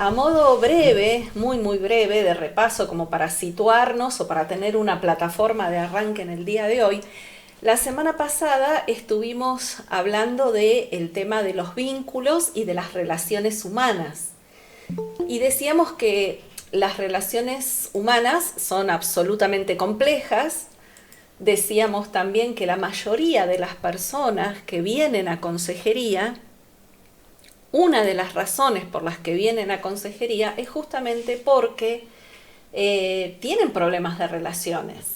A modo breve, muy muy breve, de repaso, como para situarnos o para tener una plataforma de arranque en el día de hoy, la semana pasada estuvimos hablando del tema de los vínculos y de las relaciones humanas. Y decíamos que las relaciones humanas son absolutamente complejas. Decíamos también que la mayoría de las personas que vienen a consejería, una de las razones por las que vienen a consejería es justamente porque tienen problemas de relaciones.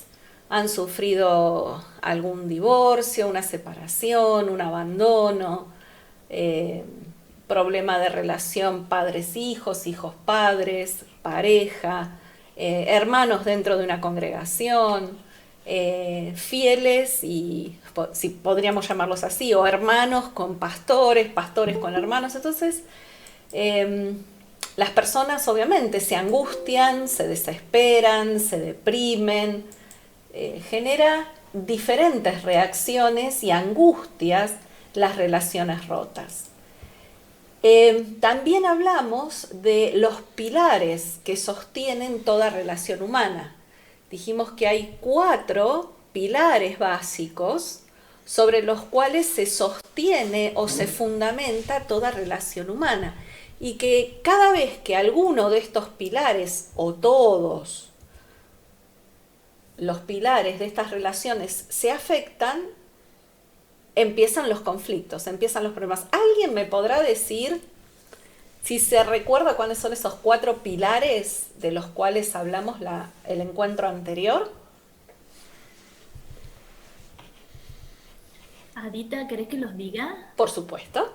Han sufrido algún divorcio, una separación, un abandono, eh, problema de relación padres-hijos, hijos-padres, pareja, hermanos dentro de una congregación, fieles y si podríamos llamarlos así, o hermanos con pastores, pastores con hermanos. Entonces, las personas obviamente se angustian, se desesperan, se deprimen, genera diferentes reacciones y angustias las relaciones rotas. También hablamos de los pilares que sostienen toda relación humana. Dijimos que hay 4 pilares básicos sobre los cuales se sostiene o se fundamenta toda relación humana. Y que cada vez que alguno de estos pilares, o todos los pilares de estas relaciones se afectan, empiezan los conflictos, empiezan los problemas. ¿Alguien me podrá decir si se recuerda cuáles son esos 4 pilares de los cuales hablamos el encuentro anterior? Adita, ¿querés que los diga? Por supuesto.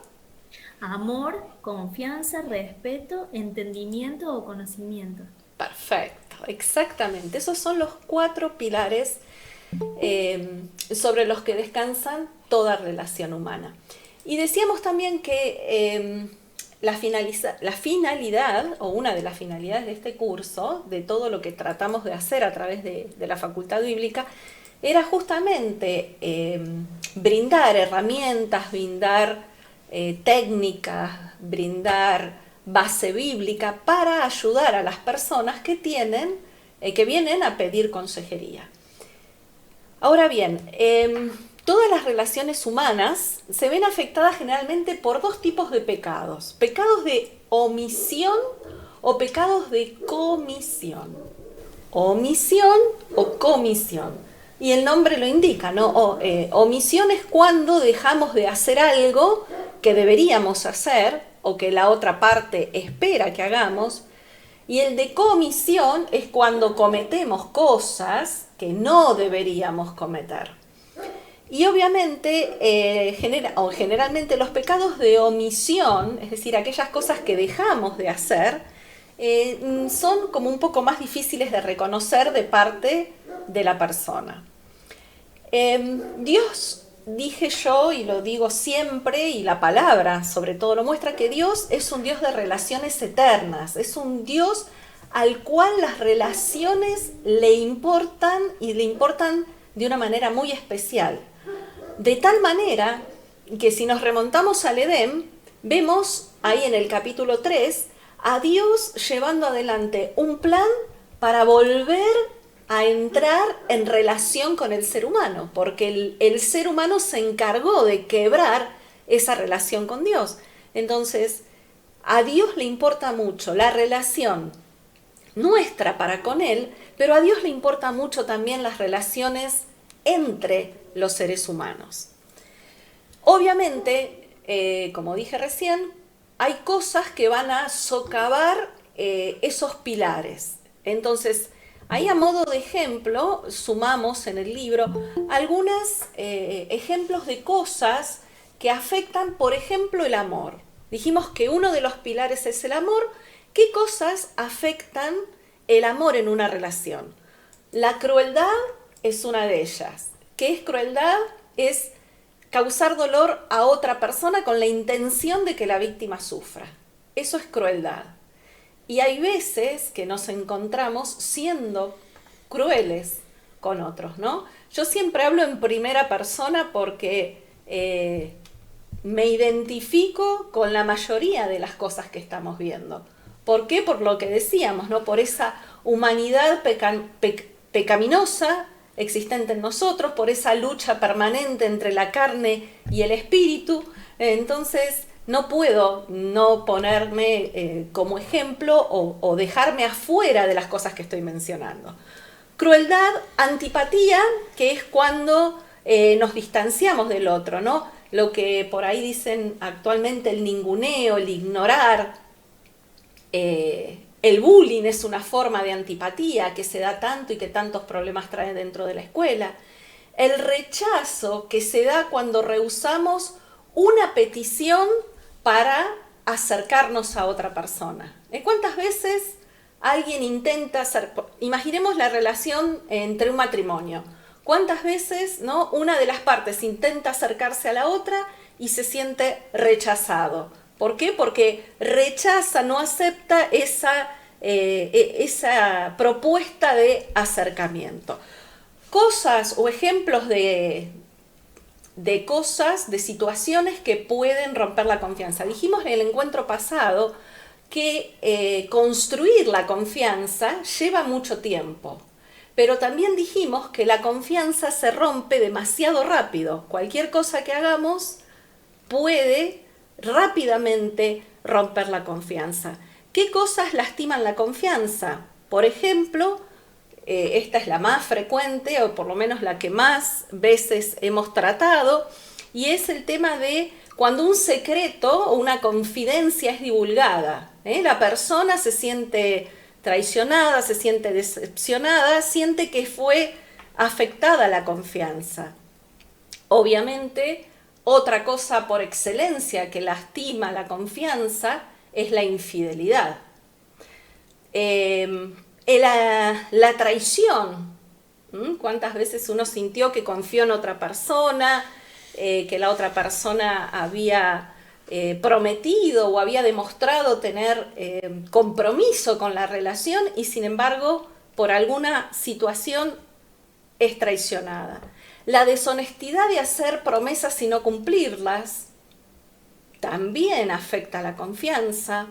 Amor, confianza, respeto, entendimiento o conocimiento. Perfecto, exactamente. Esos son los 4 pilares sobre los que descansan toda relación humana. Y decíamos también que la finalidad, o una de las finalidades de este curso, de todo lo que tratamos de hacer a través de la Facultad Bíblica, era justamente brindar herramientas, brindar técnicas, brindar base bíblica para ayudar a las personas que vienen a pedir consejería. Ahora bien, todas las relaciones humanas se ven afectadas generalmente por 2 tipos de pecados: pecados de omisión o pecados de comisión. Omisión o comisión. Y el nombre lo indica, ¿no? Omisión es cuando dejamos de hacer algo que deberíamos hacer o que la otra parte espera que hagamos. Y el de comisión es cuando cometemos cosas que no deberíamos cometer. Y obviamente, generalmente los pecados de omisión, es decir, aquellas cosas que dejamos de hacer, son como un poco más difíciles de reconocer de parte de la persona. Dios, dije yo y lo digo siempre, y la palabra sobre todo lo muestra, que Dios es un Dios de relaciones eternas, es un Dios al cual las relaciones le importan, y le importan de una manera muy especial. De tal manera que si nos remontamos al Edén, vemos ahí en el capítulo 3 a Dios llevando adelante un plan para volver a entrar en relación con el ser humano, porque el ser humano se encargó de quebrar esa relación con Dios. Entonces, a Dios le importa mucho la relación nuestra para con Él, pero a Dios le importa mucho también las relaciones entre los seres humanos. Obviamente, como dije recién, hay cosas que van a socavar esos pilares. Entonces, ahí a modo de ejemplo, sumamos en el libro algunos ejemplos de cosas que afectan, por ejemplo, el amor. Dijimos que uno de los pilares es el amor. ¿Qué cosas afectan el amor en una relación? La crueldad es una de ellas. ¿Qué es crueldad? Es causar dolor a otra persona con la intención de que la víctima sufra. Eso es crueldad. Y hay veces que nos encontramos siendo crueles con otros, ¿no? Yo siempre hablo en primera persona porque me identifico con la mayoría de las cosas que estamos viendo. ¿Por qué? Por lo que decíamos, ¿no? Por esa humanidad pecaminosa existente en nosotros, por esa lucha permanente entre la carne y el espíritu. Entonces no puedo no ponerme como ejemplo o dejarme afuera de las cosas que estoy mencionando. Crueldad, antipatía, que es cuando nos distanciamos del otro, ¿no? Lo que por ahí dicen actualmente el ninguneo, el ignorar. El bullying es una forma de antipatía que se da tanto y que tantos problemas trae dentro de la escuela. El rechazo que se da cuando rehusamos una petición para acercarnos a otra persona. ¿Cuántas veces alguien intenta hacer, imaginemos la relación entre un matrimonio, cuántas veces, ¿no?, una de las partes intenta acercarse a la otra y se siente rechazado? ¿Por qué? Porque rechaza, no acepta esa propuesta de acercamiento. Cosas o ejemplos de cosas, de situaciones que pueden romper la confianza. Dijimos en el encuentro pasado que construir la confianza lleva mucho tiempo, pero también dijimos que la confianza se rompe demasiado rápido. Cualquier cosa que hagamos puede rápidamente romper la confianza. ¿Qué cosas lastiman la confianza? Por ejemplo, esta es la más frecuente, o por lo menos la que más veces hemos tratado, y es el tema de cuando un secreto o una confidencia es divulgada. La persona se siente traicionada, se siente decepcionada, siente que fue afectada la confianza. Obviamente, otra cosa por excelencia que lastima la confianza es la infidelidad. La traición. ¿Cuántas veces uno sintió que confió en otra persona, que la otra persona había prometido o había demostrado tener compromiso con la relación y sin embargo por alguna situación es traicionada? La deshonestidad de hacer promesas y no cumplirlas también afecta a la confianza.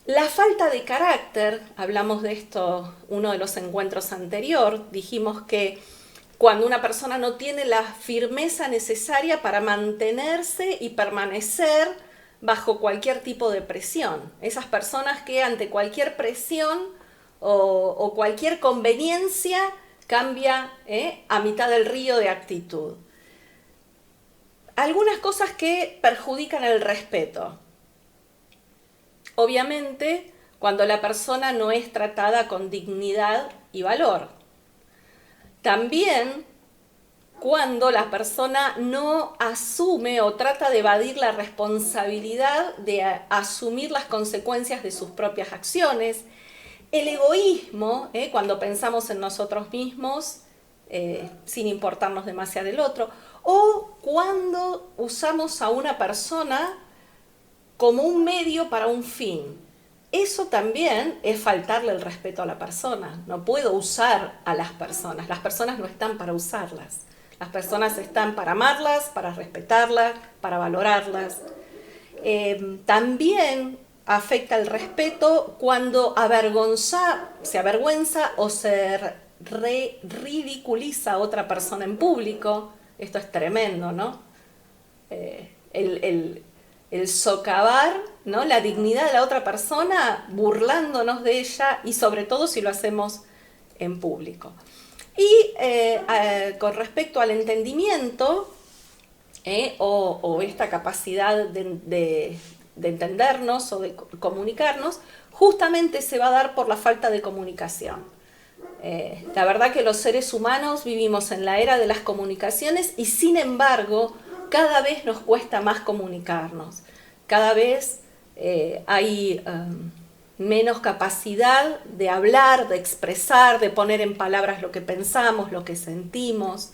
La falta de carácter, hablamos de esto uno de los encuentros anterior, dijimos que cuando una persona no tiene la firmeza necesaria para mantenerse y permanecer bajo cualquier tipo de presión. Esas personas que ante cualquier presión o cualquier conveniencia cambia a mitad del río de actitud. Algunas cosas que perjudican el respeto. Obviamente, cuando la persona no es tratada con dignidad y valor. También cuando la persona no asume o trata de evadir la responsabilidad de asumir las consecuencias de sus propias acciones. El egoísmo, cuando pensamos en nosotros mismos sin importarnos demasiado del otro, o cuando usamos a una persona como un medio para un fin. Eso también es faltarle el respeto a la persona. No puedo usar a las personas no están para usarlas. Las personas están para amarlas, para respetarlas, para valorarlas. También afecta el respeto cuando se avergüenza o se ridiculiza a otra persona en público. Esto es tremendo, ¿no? El socavar, ¿no?, la dignidad de la otra persona burlándonos de ella y sobre todo si lo hacemos en público. Y con respecto al entendimiento o esta capacidad de entendernos o de comunicarnos, justamente se va a dar por la falta de comunicación. La verdad que los seres humanos vivimos en la era de las comunicaciones y sin embargo cada vez nos cuesta más comunicarnos, cada vez hay menos capacidad de hablar, de expresar, de poner en palabras lo que pensamos, lo que sentimos.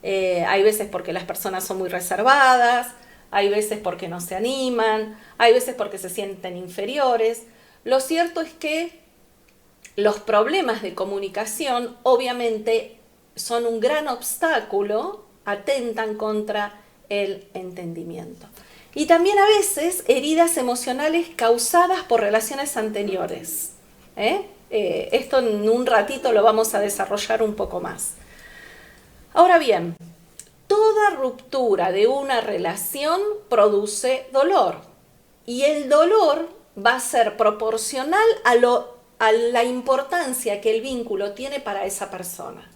Hay veces porque las personas son muy reservadas, hay veces porque no se animan, hay veces porque se sienten inferiores. Lo cierto es que los problemas de comunicación obviamente son un gran obstáculo, atentan contra el entendimiento. Y también a veces heridas emocionales causadas por relaciones anteriores. Esto en un ratito lo vamos a desarrollar un poco más. Ahora bien, toda ruptura de una relación produce dolor. Y el dolor va a ser proporcional a la importancia que el vínculo tiene para esa persona.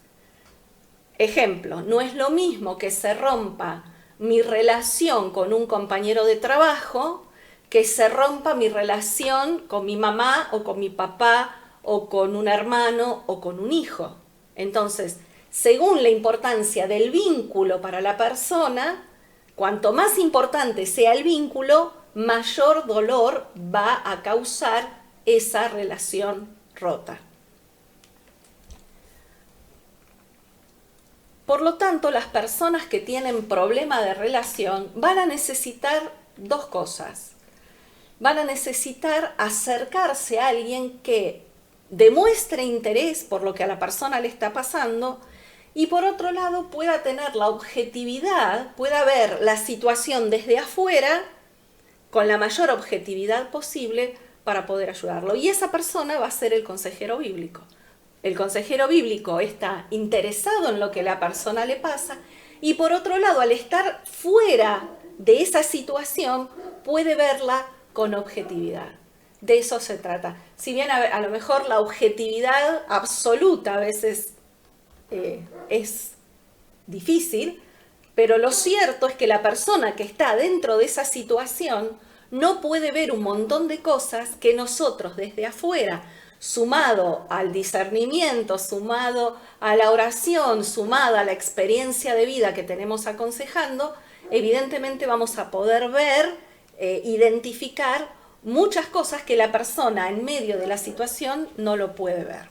Ejemplo, no es lo mismo que se rompa mi relación con un compañero de trabajo que se rompa mi relación con mi mamá o con mi papá o con un hermano o con un hijo. Entonces, según la importancia del vínculo para la persona, cuanto más importante sea el vínculo, mayor dolor va a causar esa relación rota. Por lo tanto, las personas que tienen problema de relación van a necesitar dos cosas. Van a necesitar acercarse a alguien que demuestre interés por lo que a la persona le está pasando y por otro lado pueda tener la objetividad, pueda ver la situación desde afuera con la mayor objetividad posible para poder ayudarlo. Y esa persona va a ser el consejero bíblico. El consejero bíblico está interesado en lo que a la persona le pasa y por otro lado, al estar fuera de esa situación, puede verla con objetividad. De eso se trata. Si bien a lo mejor la objetividad absoluta a veces es difícil, pero lo cierto es que la persona que está dentro de esa situación no puede ver un montón de cosas que nosotros desde afuera, sumado al discernimiento, sumado a la oración, sumado a la experiencia de vida que tenemos aconsejando, evidentemente vamos a poder ver, identificar muchas cosas que la persona en medio de la situación no lo puede ver.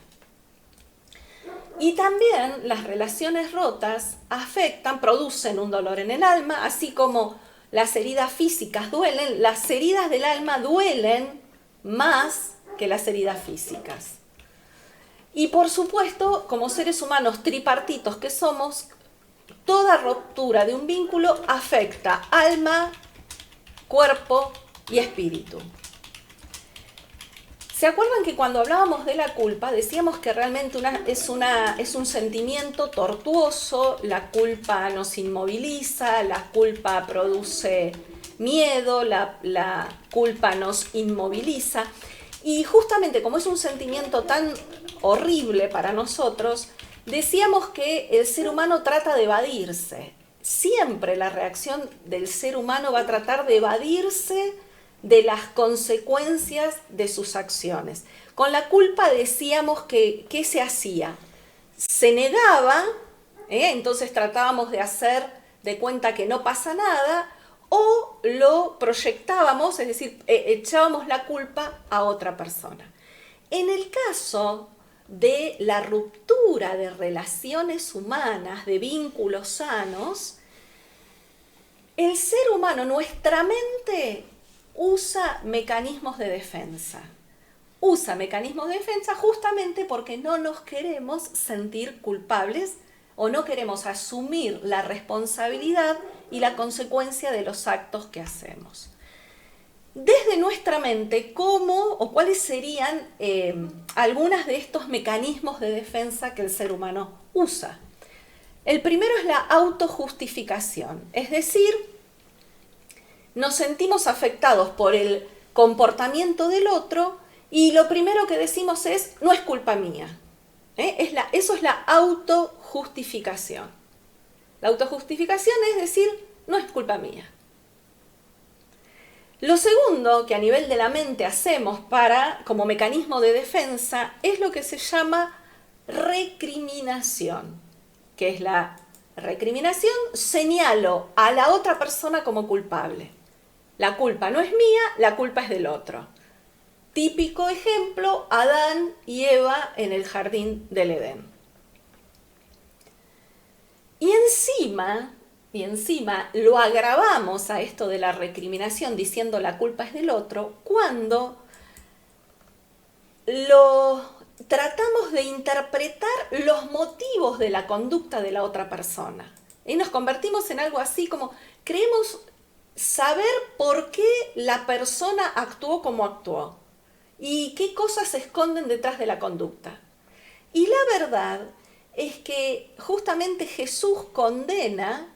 Y también las relaciones rotas afectan, producen un dolor en el alma, así como las heridas físicas duelen, las heridas del alma duelen más que las heridas físicas. Y por supuesto, como seres humanos tripartitos que somos, toda ruptura de un vínculo afecta alma, cuerpo y espíritu. ¿Se acuerdan que cuando hablábamos de la culpa decíamos que realmente es un sentimiento tortuoso, la culpa nos inmoviliza, la culpa produce miedo, la culpa nos inmoviliza? Y justamente como es un sentimiento tan horrible para nosotros, decíamos que el ser humano trata de evadirse. Siempre la reacción del ser humano va a tratar de evadirse de las consecuencias de sus acciones. Con la culpa decíamos que ¿qué se hacía? Se negaba, entonces tratábamos de hacer de cuenta que no pasa nada, o lo proyectábamos, es decir, echábamos la culpa a otra persona. En el caso de la ruptura de relaciones humanas, de vínculos sanos, el ser humano, nuestra mente, usa mecanismos de defensa. Usa mecanismos de defensa justamente porque no nos queremos sentir culpables o no queremos asumir la responsabilidad y la consecuencia de los actos que hacemos. Desde nuestra mente, ¿cómo o cuáles serían algunos de estos mecanismos de defensa que el ser humano usa? El primero es la autojustificación, es decir, nos sentimos afectados por el comportamiento del otro y lo primero que decimos es, no es culpa mía. Eso es la autojustificación. La autojustificación es decir, no es culpa mía. Lo segundo que a nivel de la mente hacemos como mecanismo de defensa es lo que se llama recriminación, que es la recriminación, señalo a la otra persona como culpable. La culpa no es mía, la culpa es del otro. Típico ejemplo, Adán y Eva en el jardín del Edén. Y encima lo agravamos a esto de la recriminación diciendo la culpa es del otro cuando lo tratamos de interpretar los motivos de la conducta de la otra persona. Y nos convertimos en algo así como creemos saber por qué la persona actuó como actuó y qué cosas se esconden detrás de la conducta. Y la verdad es que justamente Jesús condena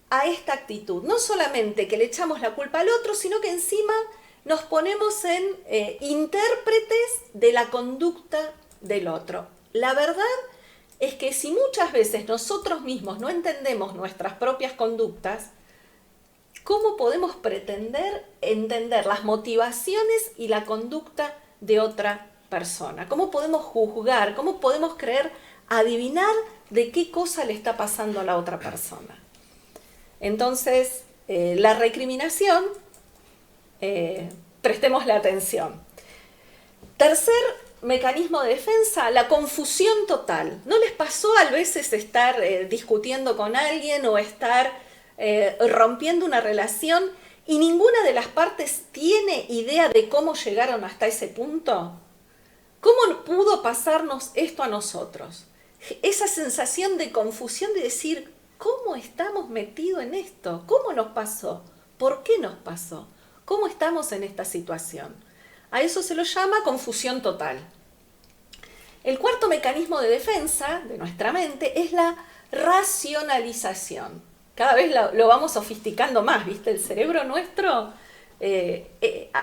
a esta actitud. No solamente que le echamos la culpa al otro, sino que encima nos ponemos en intérpretes de la conducta del otro. La verdad es que si muchas veces nosotros mismos no entendemos nuestras propias conductas, ¿cómo podemos pretender entender las motivaciones y la conducta de otra persona? ¿Cómo podemos juzgar? ¿Cómo podemos creer, adivinar de qué cosa le está pasando a la otra persona? Entonces, la recriminación, prestemos la atención. Tercer mecanismo de defensa, la confusión total. ¿No les pasó a veces estar discutiendo con alguien o estar rompiendo una relación y ninguna de las partes tiene idea de cómo llegaron hasta ese punto? ¿Cómo pudo pasarnos esto a nosotros? Esa sensación de confusión de decir, ¿cómo estamos metidos en esto? ¿Cómo nos pasó? ¿Por qué nos pasó? ¿Cómo estamos en esta situación? A eso se lo llama confusión total. El cuarto mecanismo de defensa de nuestra mente es la racionalización. Cada vez lo vamos sofisticando más, ¿viste? El cerebro nuestro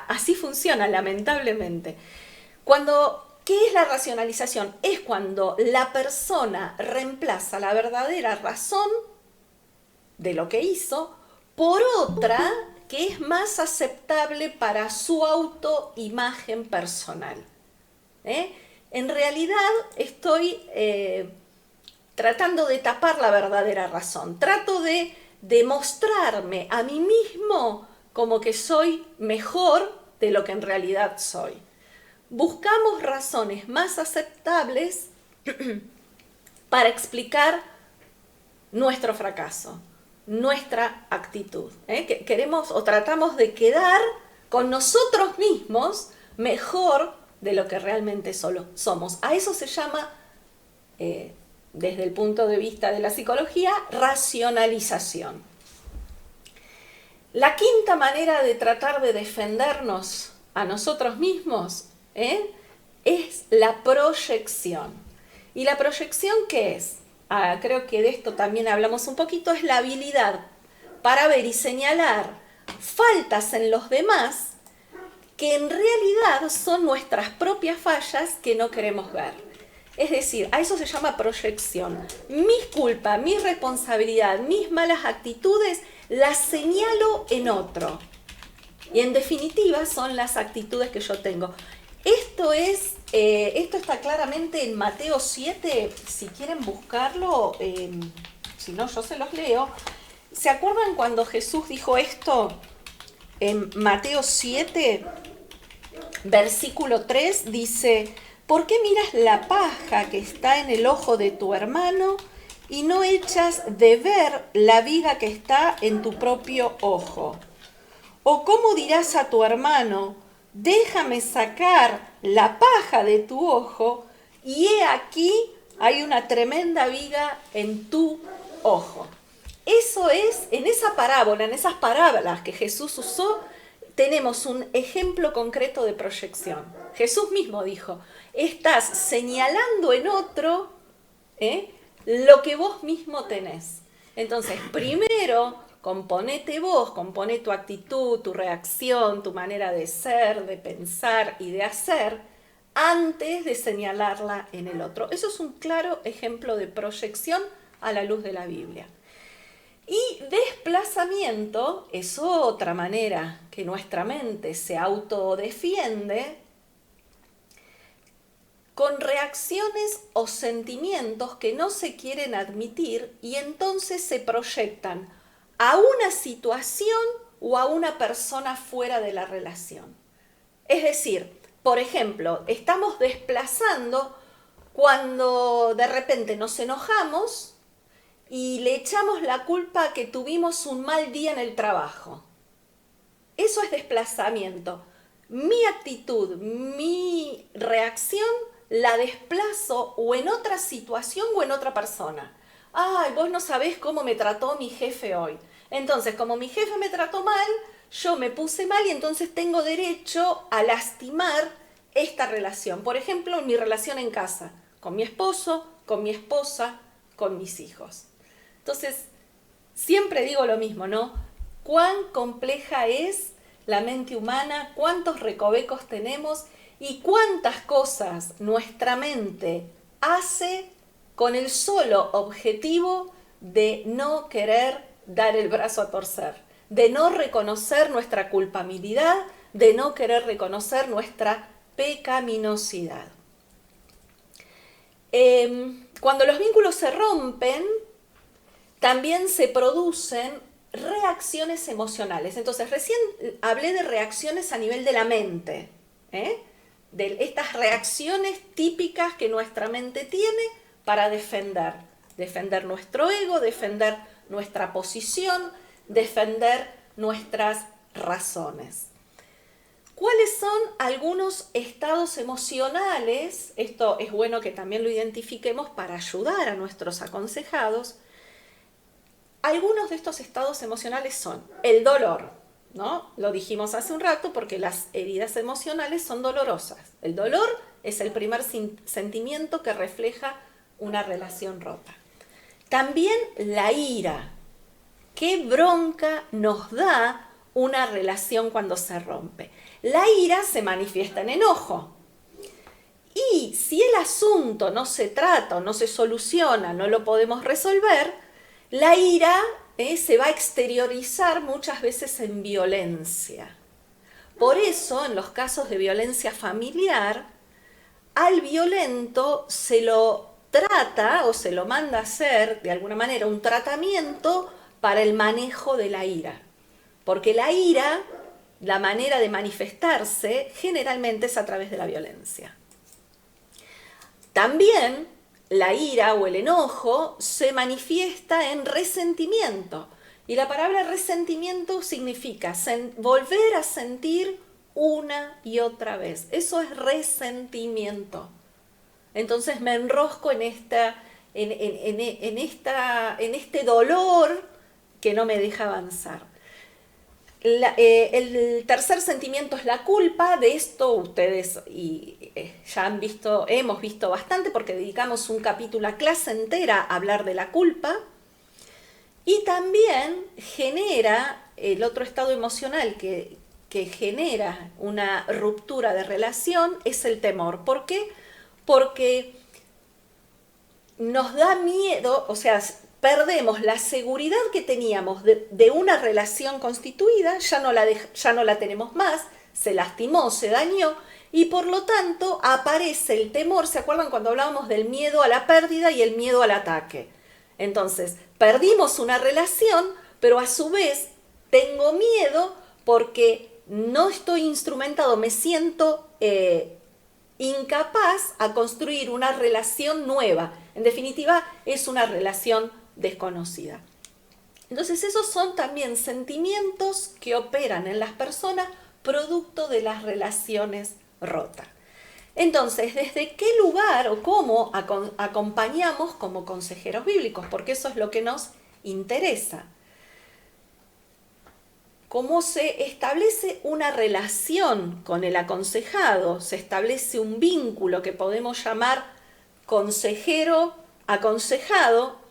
así funciona, lamentablemente. ¿Qué es la racionalización? Es cuando la persona reemplaza la verdadera razón de lo que hizo por otra que es más aceptable para su autoimagen personal. En realidad estoy tratando de tapar la verdadera razón. Trato de demostrarme a mí mismo como que soy mejor de lo que en realidad soy. Buscamos razones más aceptables para explicar nuestro fracaso, nuestra actitud. Queremos o tratamos de quedar con nosotros mismos mejor de lo que realmente solo somos. A eso se llama, desde el punto de vista de la psicología, racionalización. La quinta manera de tratar de defendernos a nosotros mismos es la proyección. ¿Y la proyección qué es? Creo que de esto también hablamos un poquito, es la habilidad para ver y señalar faltas en los demás que en realidad son nuestras propias fallas que no queremos ver. Es decir, a eso se llama proyección. Mis culpas, mi responsabilidad, mis malas actitudes las señalo en otro. Y en definitiva son las actitudes que yo tengo. Esto está claramente en Mateo 7, si quieren buscarlo, si no yo se los leo. ¿Se acuerdan cuando Jesús dijo esto en Mateo 7, versículo 3? Dice, ¿por qué miras la paja que está en el ojo de tu hermano y no echas de ver la viga que está en tu propio ojo? ¿O cómo dirás a tu hermano, déjame sacar la paja de tu ojo, y he aquí hay una tremenda viga en tu ojo? Eso es, en esa parábola, en esas parábolas que Jesús usó, tenemos un ejemplo concreto de proyección. Jesús mismo dijo, estás señalando en otro lo que vos mismo tenés. Entonces, primero, componete vos, compone tu actitud, tu reacción, tu manera de ser, de pensar y de hacer, antes de señalarla en el otro. Eso es un claro ejemplo de proyección a la luz de la Biblia. Y desplazamiento es otra manera que nuestra mente se autodefiende con reacciones o sentimientos que no se quieren admitir y entonces se proyectan a una situación o a una persona fuera de la relación. Es decir, por ejemplo, estamos desplazando cuando de repente nos enojamos y le echamos la culpa a que tuvimos un mal día en el trabajo. Eso es desplazamiento. Mi actitud, mi reacción la desplazo o en otra situación o en otra persona. Ay, vos no sabés cómo me trató mi jefe hoy. Entonces, como mi jefe me trató mal, yo me puse mal y entonces tengo derecho a lastimar esta relación. Por ejemplo, mi relación en casa, con mi esposo, con mi esposa, con mis hijos. Entonces, siempre digo lo mismo, ¿no? Cuán compleja es la mente humana, cuántos recovecos tenemos y cuántas cosas nuestra mente hace con el solo objetivo de no querer dar el brazo a torcer, de no reconocer nuestra culpabilidad, de no querer reconocer nuestra pecaminosidad. Cuando los vínculos se rompen, también se producen reacciones emocionales. Entonces, recién hablé de reacciones a nivel de la mente, de estas reacciones típicas que nuestra mente tiene para defender nuestro ego, defender nuestra posición, defender nuestras razones. ¿Cuáles son algunos estados emocionales? Esto es bueno que también lo identifiquemos para ayudar a nuestros aconsejados. Algunos de estos estados emocionales son el dolor, ¿no? Lo dijimos hace un rato porque las heridas emocionales son dolorosas. El dolor es el primer sentimiento que refleja una relación rota. También la ira. ¿Qué bronca nos da una relación cuando se rompe? La ira se manifiesta en enojo. Y si el asunto no se trata o no se soluciona, no lo podemos resolver, la ira se va a exteriorizar muchas veces en violencia. Por eso, en los casos de violencia familiar, al violento se lo trata o se lo manda a hacer, de alguna manera, un tratamiento para el manejo de la ira. Porque la ira, la manera de manifestarse, generalmente es a través de la violencia. También la ira o el enojo se manifiesta en resentimiento. Y la palabra resentimiento significa volver a sentir una y otra vez. Eso es resentimiento. Entonces me enrosco en este dolor que no me deja avanzar. El tercer sentimiento es la culpa. De esto ustedes ya hemos visto bastante porque dedicamos un capítulo a clase entera a hablar de la culpa. Y también genera el otro estado emocional que genera una ruptura de relación, es el temor. ¿Por qué? Porque nos da miedo, o sea, perdemos la seguridad que teníamos de una relación constituida, ya no la tenemos más, se lastimó, se dañó, y por lo tanto aparece el temor. ¿Se acuerdan cuando hablábamos del miedo a la pérdida y el miedo al ataque? Entonces, perdimos una relación, pero a su vez tengo miedo porque no estoy instrumentado, me siento incapaz a construir una relación nueva. En definitiva, es una relación desconocida. Entonces, esos son también sentimientos que operan en las personas producto de las relaciones rotas. Entonces, ¿desde qué lugar o cómo acompañamos como consejeros bíblicos? Porque eso es lo que nos interesa. ¿Cómo se establece una relación con el aconsejado? Se establece un vínculo que podemos llamar consejero-aconsejado.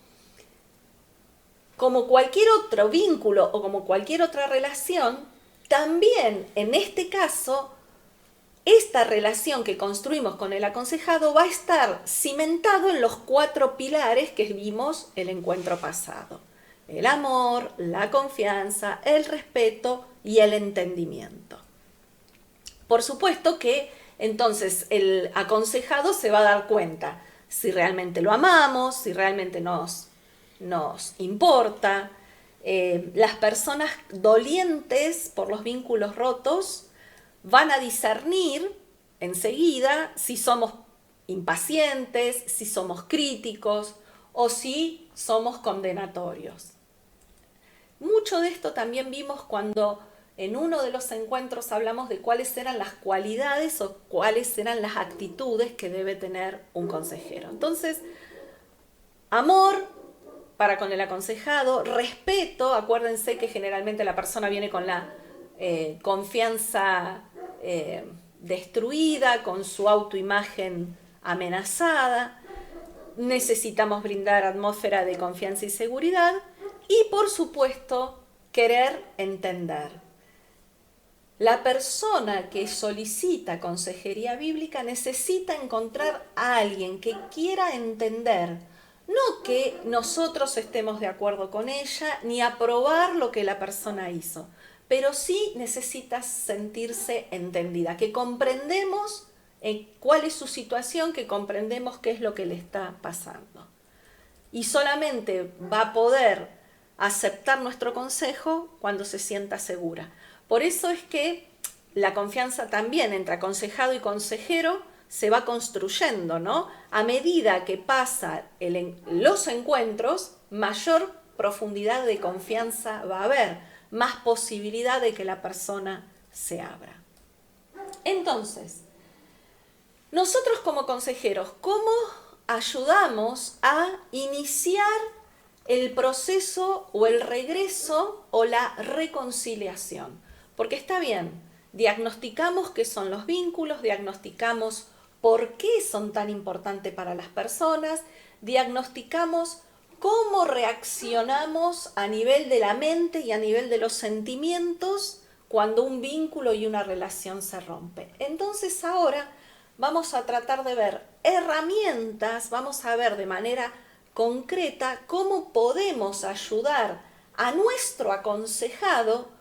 Como cualquier otro vínculo o como cualquier otra relación, también en este caso, esta relación que construimos con el aconsejado va a estar cimentado en los 4 pilares que vimos el encuentro pasado: el amor, la confianza, el respeto y el entendimiento. Por supuesto que entonces el aconsejado se va a dar cuenta si realmente lo amamos, si realmente nos importa. Las personas dolientes por los vínculos rotos van a discernir enseguida si somos impacientes, si somos críticos o si somos condenatorios. Mucho de esto también vimos cuando en uno de los encuentros hablamos de cuáles eran las cualidades o cuáles eran las actitudes que debe tener un consejero. Entonces, amor, para con el aconsejado, respeto, acuérdense que generalmente la persona viene con la confianza destruida, con su autoimagen amenazada, necesitamos brindar atmósfera de confianza y seguridad y por supuesto querer entender. La persona que solicita consejería bíblica necesita encontrar a alguien que quiera entender, no que nosotros estemos de acuerdo con ella ni aprobar lo que la persona hizo, pero sí necesita sentirse entendida, que comprendemos cuál es su situación, que comprendemos qué es lo que le está pasando. Y solamente va a poder aceptar nuestro consejo cuando se sienta segura. Por eso es que la confianza también entre aconsejado y consejero se va construyendo, ¿no? A medida que pasan los encuentros, mayor profundidad de confianza va a haber, más posibilidad de que la persona se abra. Entonces, nosotros como consejeros, ¿cómo ayudamos a iniciar el proceso o el regreso o la reconciliación? Porque está bien, diagnosticamos qué son los vínculos, diagnosticamos por qué son tan importantes para las personas, diagnosticamos cómo reaccionamos a nivel de la mente y a nivel de los sentimientos cuando un vínculo y una relación se rompe. Entonces ahora vamos a tratar de ver herramientas, vamos a ver de manera concreta cómo podemos ayudar a nuestro aconsejado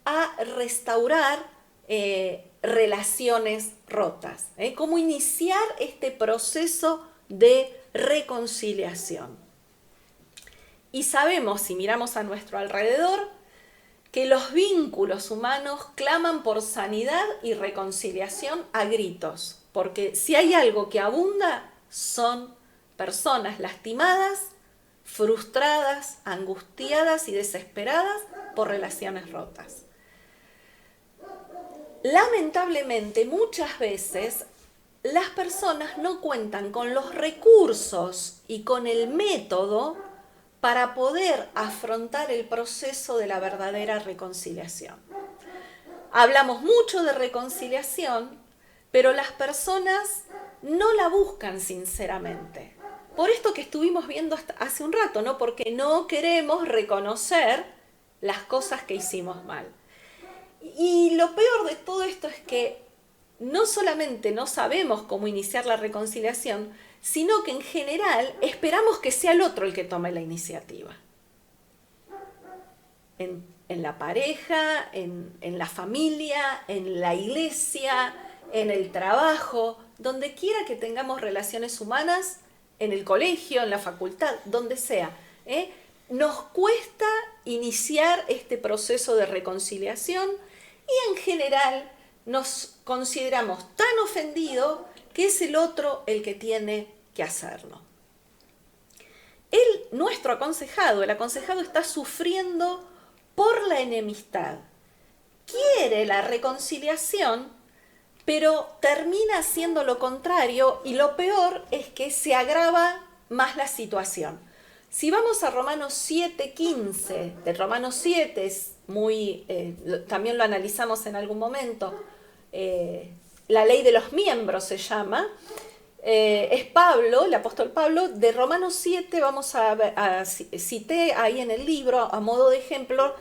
a restaurar relaciones rotas, cómo iniciar este proceso de reconciliación. Y sabemos, si miramos a nuestro alrededor, que los vínculos humanos claman por sanidad y reconciliación a gritos, porque si hay algo que abunda son personas lastimadas, frustradas, angustiadas y desesperadas por relaciones rotas. Lamentablemente, muchas veces las personas no cuentan con los recursos y con el método para poder afrontar el proceso de la verdadera reconciliación. Hablamos mucho de reconciliación, pero las personas no la buscan sinceramente. Por esto que estuvimos viendo hace un rato, ¿no? Porque no queremos reconocer las cosas que hicimos mal. Y lo peor de todo esto es que no solamente no sabemos cómo iniciar la reconciliación, sino que en general esperamos que sea el otro el que tome la iniciativa. En la pareja, en la familia, en la iglesia, en el trabajo, donde quiera que tengamos relaciones humanas, en el colegio, en la facultad, donde sea, nos cuesta iniciar este proceso de reconciliación y en general nos consideramos tan ofendidos que es el otro el que tiene que hacerlo. Nuestro aconsejado, el aconsejado está sufriendo por la enemistad. Quiere la reconciliación, pero termina haciendo lo contrario y lo peor es que se agrava más la situación. Si vamos a Romanos 7:15, de Romanos 7 es muy, también lo analizamos en algún momento, la ley de los miembros se llama, es Pablo, el apóstol Pablo, de Romanos 7 vamos cité ahí en el libro a modo de ejemplo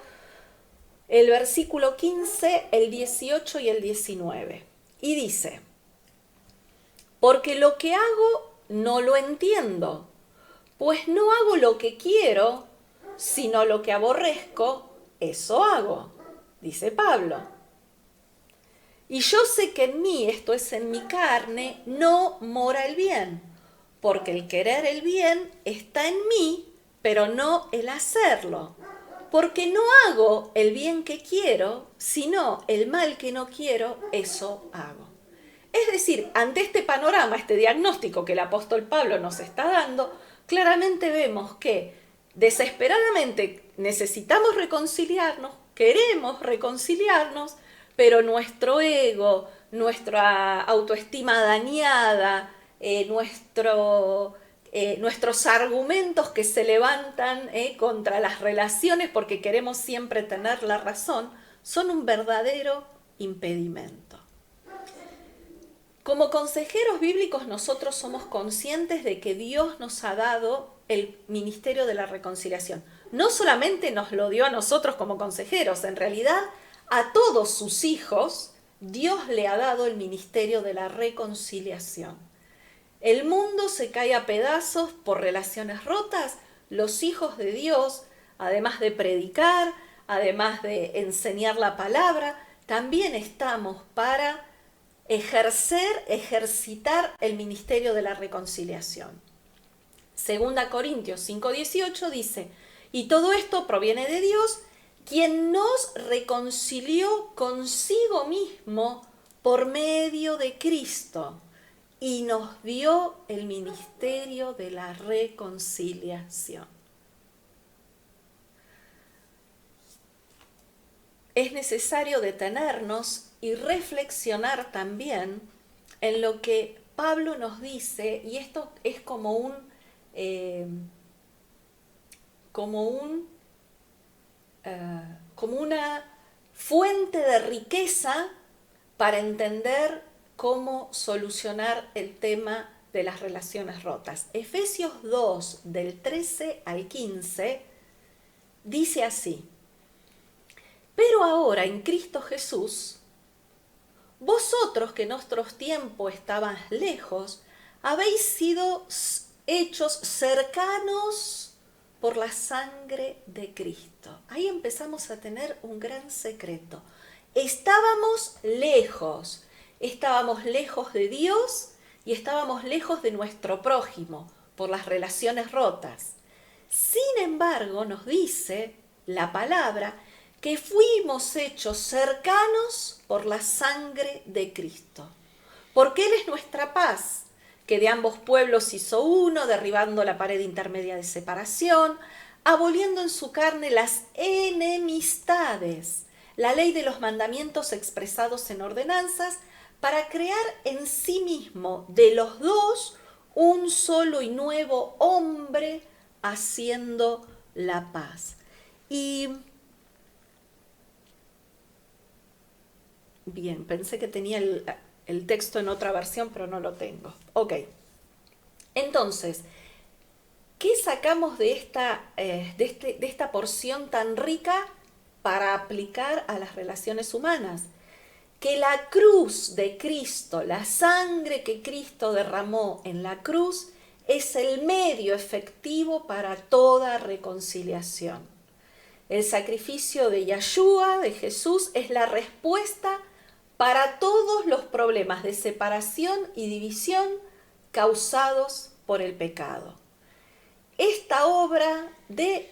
el versículo 15, el 18 y el 19. Y dice, porque lo que hago no lo entiendo, pues no hago lo que quiero, sino lo que aborrezco, eso hago, dice Pablo. Y yo sé que en mí, esto es en mi carne, no mora el bien, porque el querer el bien está en mí, pero no el hacerlo. Porque no hago el bien que quiero, sino el mal que no quiero, eso hago. Es decir, ante este panorama, este diagnóstico que el apóstol Pablo nos está dando, claramente vemos que desesperadamente necesitamos reconciliarnos, queremos reconciliarnos, pero nuestro ego, nuestra autoestima dañada, nuestro nuestros argumentos que se levantan contra las relaciones porque queremos siempre tener la razón, son un verdadero impedimento. Como consejeros bíblicos nosotros somos conscientes de que Dios nos ha dado el ministerio de la reconciliación. No solamente nos lo dio a nosotros como consejeros, en realidad a todos sus hijos Dios le ha dado el ministerio de la reconciliación. El mundo se cae a pedazos por relaciones rotas. Los hijos de Dios, además de predicar, además de enseñar la palabra, también estamos para ejercitar el ministerio de la reconciliación. Segunda Corintios 5:18 dice, y todo esto proviene de Dios, quien nos reconcilió consigo mismo por medio de Cristo y nos dio el ministerio de la reconciliación. Es necesario detenernos y reflexionar también en lo que Pablo nos dice, y esto es como una fuente de riqueza para entender cómo solucionar el tema de las relaciones rotas. Efesios 2, del 13 al 15, dice así, pero ahora en Cristo Jesús, vosotros que en otros tiempos estabais lejos, habéis sido hechos cercanos por la sangre de Cristo. Ahí empezamos a tener un gran secreto. Estábamos lejos de Dios y estábamos lejos de nuestro prójimo por las relaciones rotas. Sin embargo, nos dice la palabra que fuimos hechos cercanos por la sangre de Cristo. Porque Él es nuestra paz, que de ambos pueblos hizo uno, derribando la pared intermedia de separación, aboliendo en su carne las enemistades, la ley de los mandamientos expresados en ordenanzas, para crear en sí mismo de los dos un solo y nuevo hombre, haciendo la paz. Y bien, pensé que tenía el texto en otra versión, pero no lo tengo. Ok. Entonces, ¿qué sacamos de esta porción tan rica para aplicar a las relaciones humanas? Que la cruz de Cristo, la sangre que Cristo derramó en la cruz, es el medio efectivo para toda reconciliación. El sacrificio de Yeshua, de Jesús, es la respuesta para todos los problemas de separación y división causados por el pecado. Esta obra de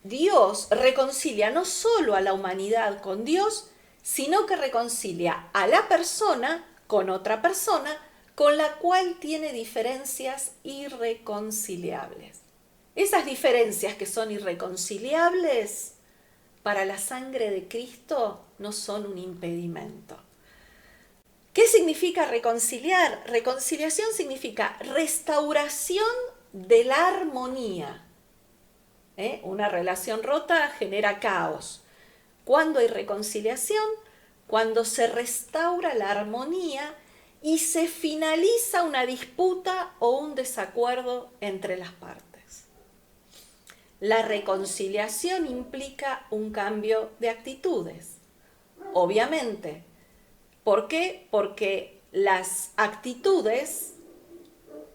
Dios reconcilia no solo a la humanidad con Dios, sino que reconcilia a la persona con otra persona con la cual tiene diferencias irreconciliables. Esas diferencias que son irreconciliables para la sangre de Cristo no son un impedimento. ¿Qué significa reconciliar? Reconciliación significa restauración de la armonía. Una relación rota genera caos. ¿Cuándo hay reconciliación? Cuando se restaura la armonía y se finaliza una disputa o un desacuerdo entre las partes. La reconciliación implica un cambio de actitudes. Obviamente. ¿Por qué? Porque las actitudes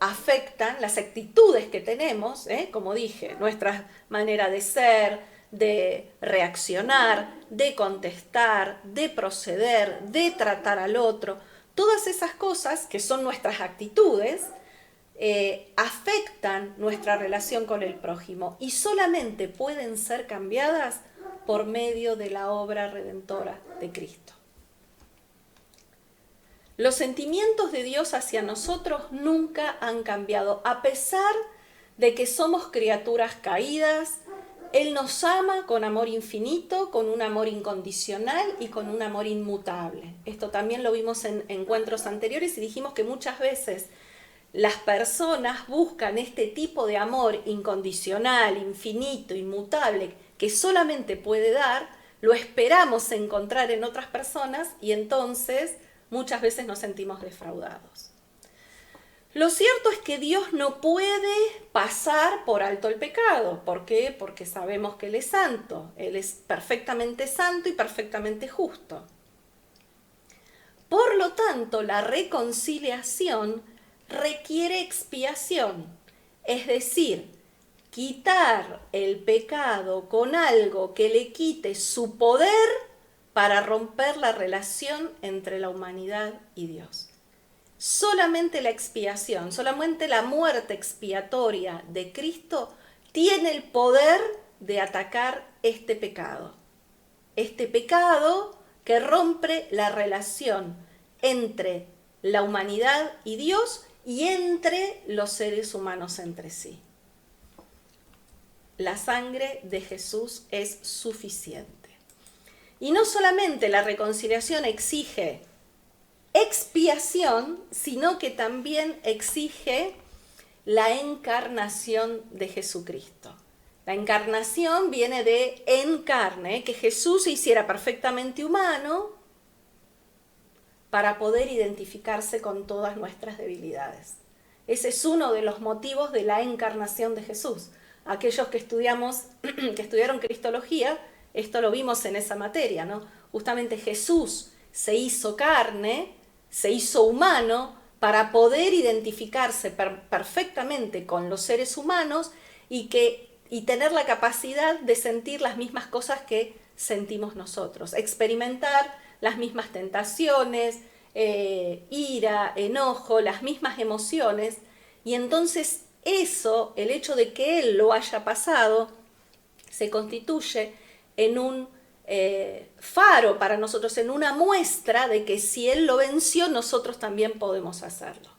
afectan, las actitudes que tenemos, como dije, nuestra manera de ser, de reaccionar, de contestar, de proceder, de tratar al otro, todas esas cosas que son nuestras actitudes, afectan nuestra relación con el prójimo y solamente pueden ser cambiadas por medio de la obra redentora de Cristo. Los sentimientos de Dios hacia nosotros nunca han cambiado, a pesar de que somos criaturas caídas. Él nos ama con amor infinito, con un amor incondicional y con un amor inmutable. Esto también lo vimos en encuentros anteriores y dijimos que muchas veces las personas buscan este tipo de amor incondicional, infinito, inmutable, que solamente puede dar, lo esperamos encontrar en otras personas y entonces muchas veces nos sentimos defraudados. Lo cierto es que Dios no puede pasar por alto el pecado. ¿Por qué? Porque sabemos que Él es santo. Él es perfectamente santo y perfectamente justo. Por lo tanto, la reconciliación requiere expiación. Es decir, quitar el pecado con algo que le quite su poder para romper la relación entre la humanidad y Dios. Solamente la expiación, solamente la muerte expiatoria de Cristo tiene el poder de atacar este pecado. Este pecado que rompe la relación entre la humanidad y Dios y entre los seres humanos entre sí. La sangre de Jesús es suficiente. Y no solamente la reconciliación exige expiación, sino que también exige la encarnación de Jesucristo. La encarnación viene de encarne, que Jesús se hiciera perfectamente humano para poder identificarse con todas nuestras debilidades. Ese es uno de los motivos de la encarnación de Jesús. Aquellos que estudiaron Cristología, esto lo vimos en esa materia, ¿no? Justamente Jesús se hizo carne, se hizo humano para poder identificarse perfectamente con los seres humanos y tener la capacidad de sentir las mismas cosas que sentimos nosotros, experimentar las mismas tentaciones, ira, enojo, las mismas emociones. Y entonces eso, el hecho de que Él lo haya pasado, se constituye en un faro para nosotros, en una muestra de que si Él lo venció, nosotros también podemos hacerlo.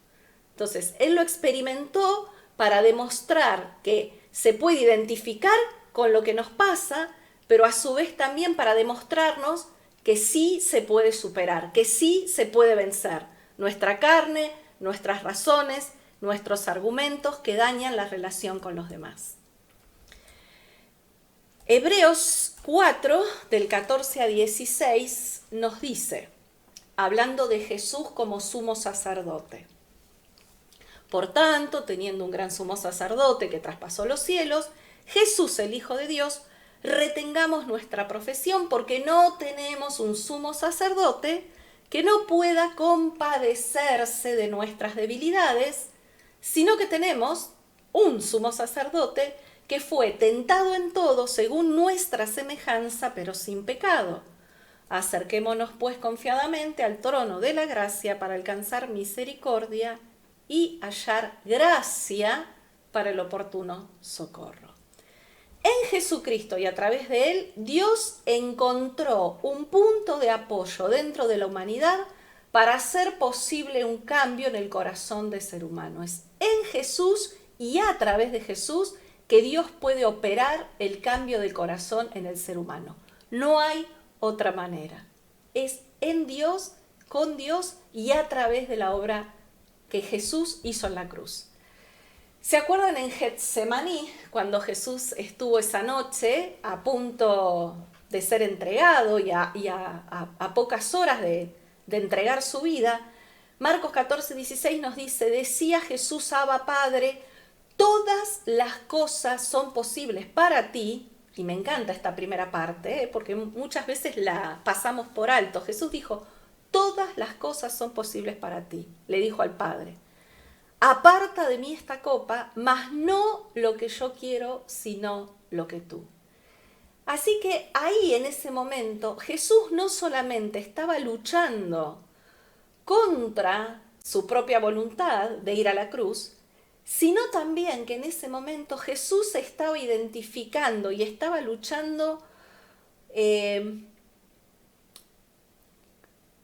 Entonces, Él lo experimentó para demostrar que se puede identificar con lo que nos pasa, pero a su vez también para demostrarnos que sí se puede superar, que sí se puede vencer nuestra carne, nuestras razones, nuestros argumentos que dañan la relación con los demás. Hebreos 4, del 14 a 16, nos dice, hablando de Jesús como sumo sacerdote: por tanto, teniendo un gran sumo sacerdote que traspasó los cielos, Jesús, el Hijo de Dios, retengamos nuestra profesión, porque no tenemos un sumo sacerdote que no pueda compadecerse de nuestras debilidades, sino que tenemos un sumo sacerdote que fue tentado en todo según nuestra semejanza, pero sin pecado. Acerquémonos pues confiadamente al trono de la gracia para alcanzar misericordia y hallar gracia para el oportuno socorro. En Jesucristo y a través de Él, Dios encontró un punto de apoyo dentro de la humanidad para hacer posible un cambio en el corazón del ser humano. Es en Jesús y a través de Jesús que Dios puede operar el cambio de corazón en el ser humano. No hay otra manera. Es en Dios, con Dios y a través de la obra que Jesús hizo en la cruz. ¿Se acuerdan en Getsemaní, cuando Jesús estuvo esa noche a punto de ser entregado y a pocas horas de entregar su vida? Marcos 14, 16 nos dice, decía Jesús, Abba Padre, todas las cosas son posibles para ti. Y me encanta esta primera parte, porque muchas veces la pasamos por alto. Jesús dijo, todas las cosas son posibles para ti, le dijo al Padre. Aparta de mí esta copa, mas no lo que yo quiero, sino lo que tú. Así que ahí en ese momento Jesús no solamente estaba luchando contra su propia voluntad de ir a la cruz, sino también que en ese momento Jesús se estaba identificando y estaba luchando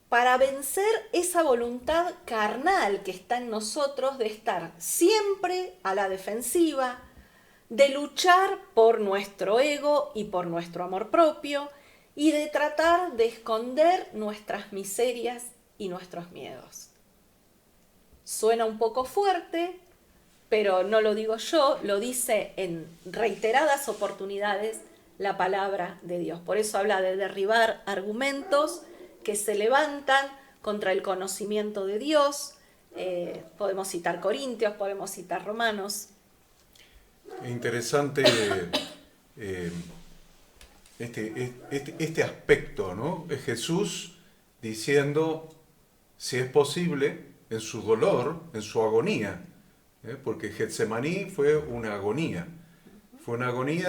para vencer esa voluntad carnal que está en nosotros de estar siempre a la defensiva, de luchar por nuestro ego y por nuestro amor propio y de tratar de esconder nuestras miserias y nuestros miedos. Suena un poco fuerte, pero no lo digo yo, lo dice en reiteradas oportunidades la palabra de Dios. Por eso habla de derribar argumentos que se levantan contra el conocimiento de Dios. Podemos citar Corintios, podemos citar Romanos. Interesante eh, este aspecto, ¿no? Es Jesús diciendo, si es posible, en su dolor, en su agonía, porque Getsemaní fue una agonía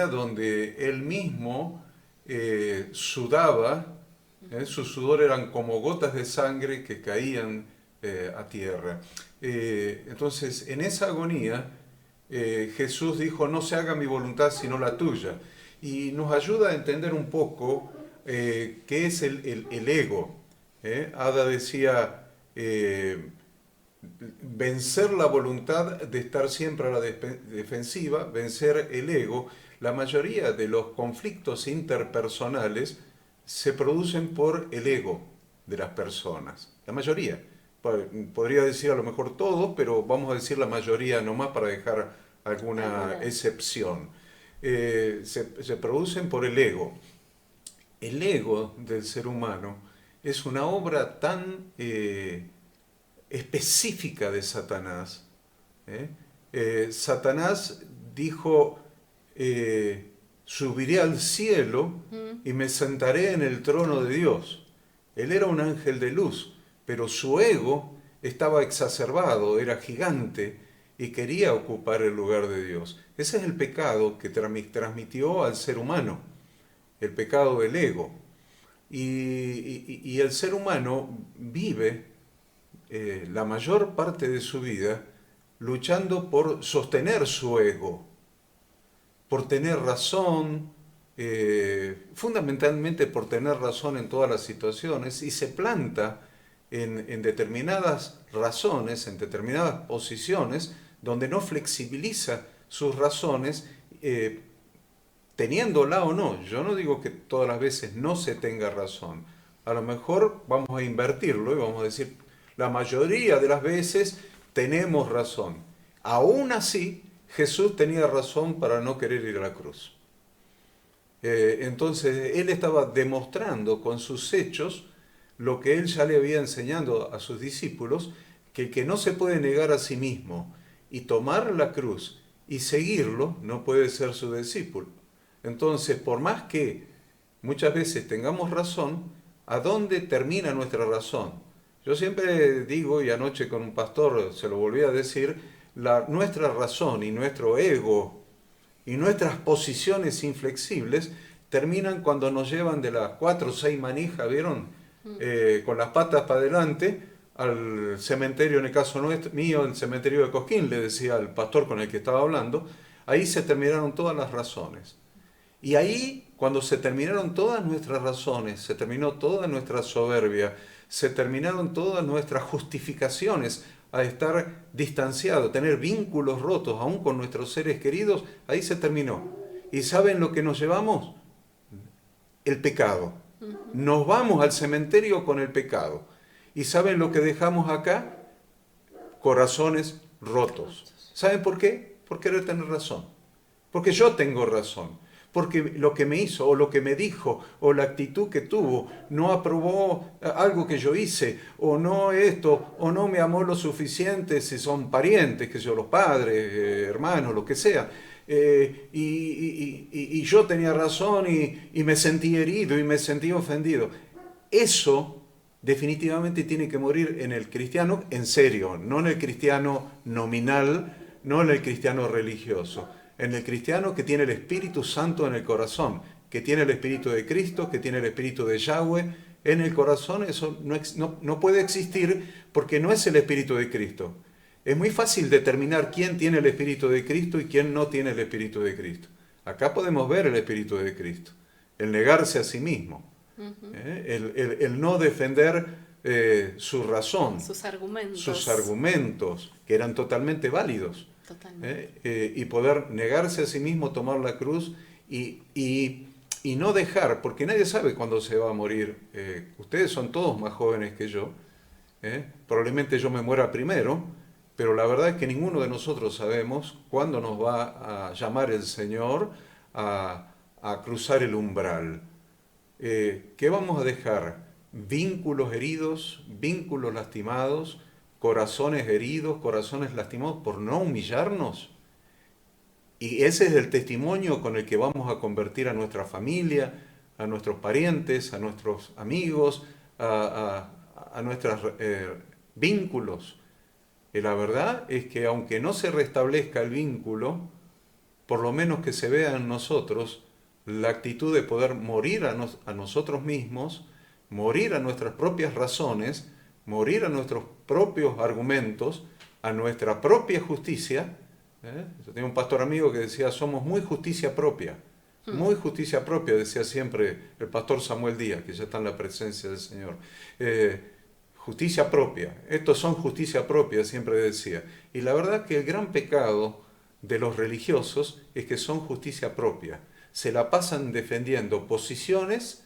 donde él mismo sudaba, su sudor eran como gotas de sangre que caían a tierra. Entonces, en esa agonía, Jesús dijo, no se haga mi voluntad sino la tuya. Y nos ayuda a entender un poco qué es el ego. Ada decía, vencer la voluntad de estar siempre a la defensiva, vencer el ego. La mayoría de los conflictos interpersonales se producen por el ego de las personas. La mayoría. Podría decir a lo mejor todos, pero vamos a decir la mayoría nomás para dejar alguna excepción. Se producen por el ego. El ego del ser humano es una obra tan específica de Satanás. Satanás dijo, subiré al cielo y me sentaré en el trono de Dios. Él era un ángel de luz, pero su ego estaba exacerbado, era gigante y quería ocupar el lugar de Dios. Ese es el pecado que transmitió al ser humano, el pecado del ego. Y el ser humano vive la mayor parte de su vida luchando por sostener su ego, por tener razón, fundamentalmente por tener razón en todas las situaciones, y se planta en determinadas razones, en determinadas posiciones, donde no flexibiliza sus razones, teniéndola o no. Yo no digo que todas las veces no se tenga razón. A lo mejor vamos a invertirlo y vamos a decir, la mayoría de las veces tenemos razón. Aún así, Jesús tenía razón para no querer ir a la cruz. Entonces, él estaba demostrando con sus hechos lo que él ya le había enseñado a sus discípulos, que el que no se puede negar a sí mismo y tomar la cruz y seguirlo, no puede ser su discípulo. Entonces, por más que muchas veces tengamos razón, ¿a dónde termina nuestra razón? Yo siempre digo, y anoche con un pastor se lo volví a decir, nuestra razón y nuestro ego y nuestras posiciones inflexibles terminan cuando nos llevan de las 4 o 6 manijas, ¿vieron? Con las patas para adelante al cementerio, en el caso mío, el cementerio de Cosquín, le decía al pastor con el que estaba hablando, ahí se terminaron todas las razones. Y ahí, cuando se terminaron todas nuestras razones, se terminó toda nuestra soberbia, se terminaron todas nuestras justificaciones a estar distanciados, tener vínculos rotos aún con nuestros seres queridos, ahí se terminó. ¿Y saben lo que nos llevamos? El pecado. Nos vamos al cementerio con el pecado. ¿Y saben lo que dejamos acá? Corazones rotos. ¿Saben por qué? Por querer tener razón. Porque yo tengo razón. Porque lo que me hizo, o lo que me dijo, o la actitud que tuvo, no aprobó algo que yo hice, o no esto, o no me amó lo suficiente si son parientes, que son los padres, hermanos, lo que sea. Y yo tenía razón y me sentí herido y me sentí ofendido. Eso definitivamente tiene que morir en el cristiano en serio, no en el cristiano nominal, no en el cristiano religioso. En el cristiano que tiene el Espíritu Santo en el corazón, que tiene el Espíritu de Cristo, que tiene el Espíritu de Yahweh en el corazón, eso no puede existir porque no es el Espíritu de Cristo. Es muy fácil determinar quién tiene el Espíritu de Cristo y quién no tiene el Espíritu de Cristo. Acá podemos ver el Espíritu de Cristo, el negarse a sí mismo, el no defender su razón, sus argumentos, que eran totalmente válidos. Y poder negarse a sí mismo, tomar la cruz y no dejar, porque nadie sabe cuándo se va a morir. Ustedes son todos más jóvenes que yo, probablemente yo me muera primero, pero la verdad es que ninguno de nosotros sabemos cuándo nos va a llamar el Señor a cruzar el umbral. ¿Qué vamos a dejar? Vínculos heridos, vínculos lastimados, corazones heridos, corazones lastimados por no humillarnos. Y ese es el testimonio con el que vamos a convertir a nuestra familia, a nuestros parientes, a nuestros amigos, a nuestros vínculos. Y la verdad es que aunque no se restablezca el vínculo, por lo menos que se vea en nosotros la actitud de poder morir a nosotros mismos, morir a nuestras propias razones, morir a nuestros propios argumentos, a nuestra propia justicia. Yo tenía un pastor amigo que decía, somos muy justicia propia, decía siempre el pastor Samuel Díaz, que ya está en la presencia del Señor. Justicia propia, estos son justicia propia, siempre decía. Y la verdad que el gran pecado de los religiosos es que son justicia propia. Se la pasan defendiendo posiciones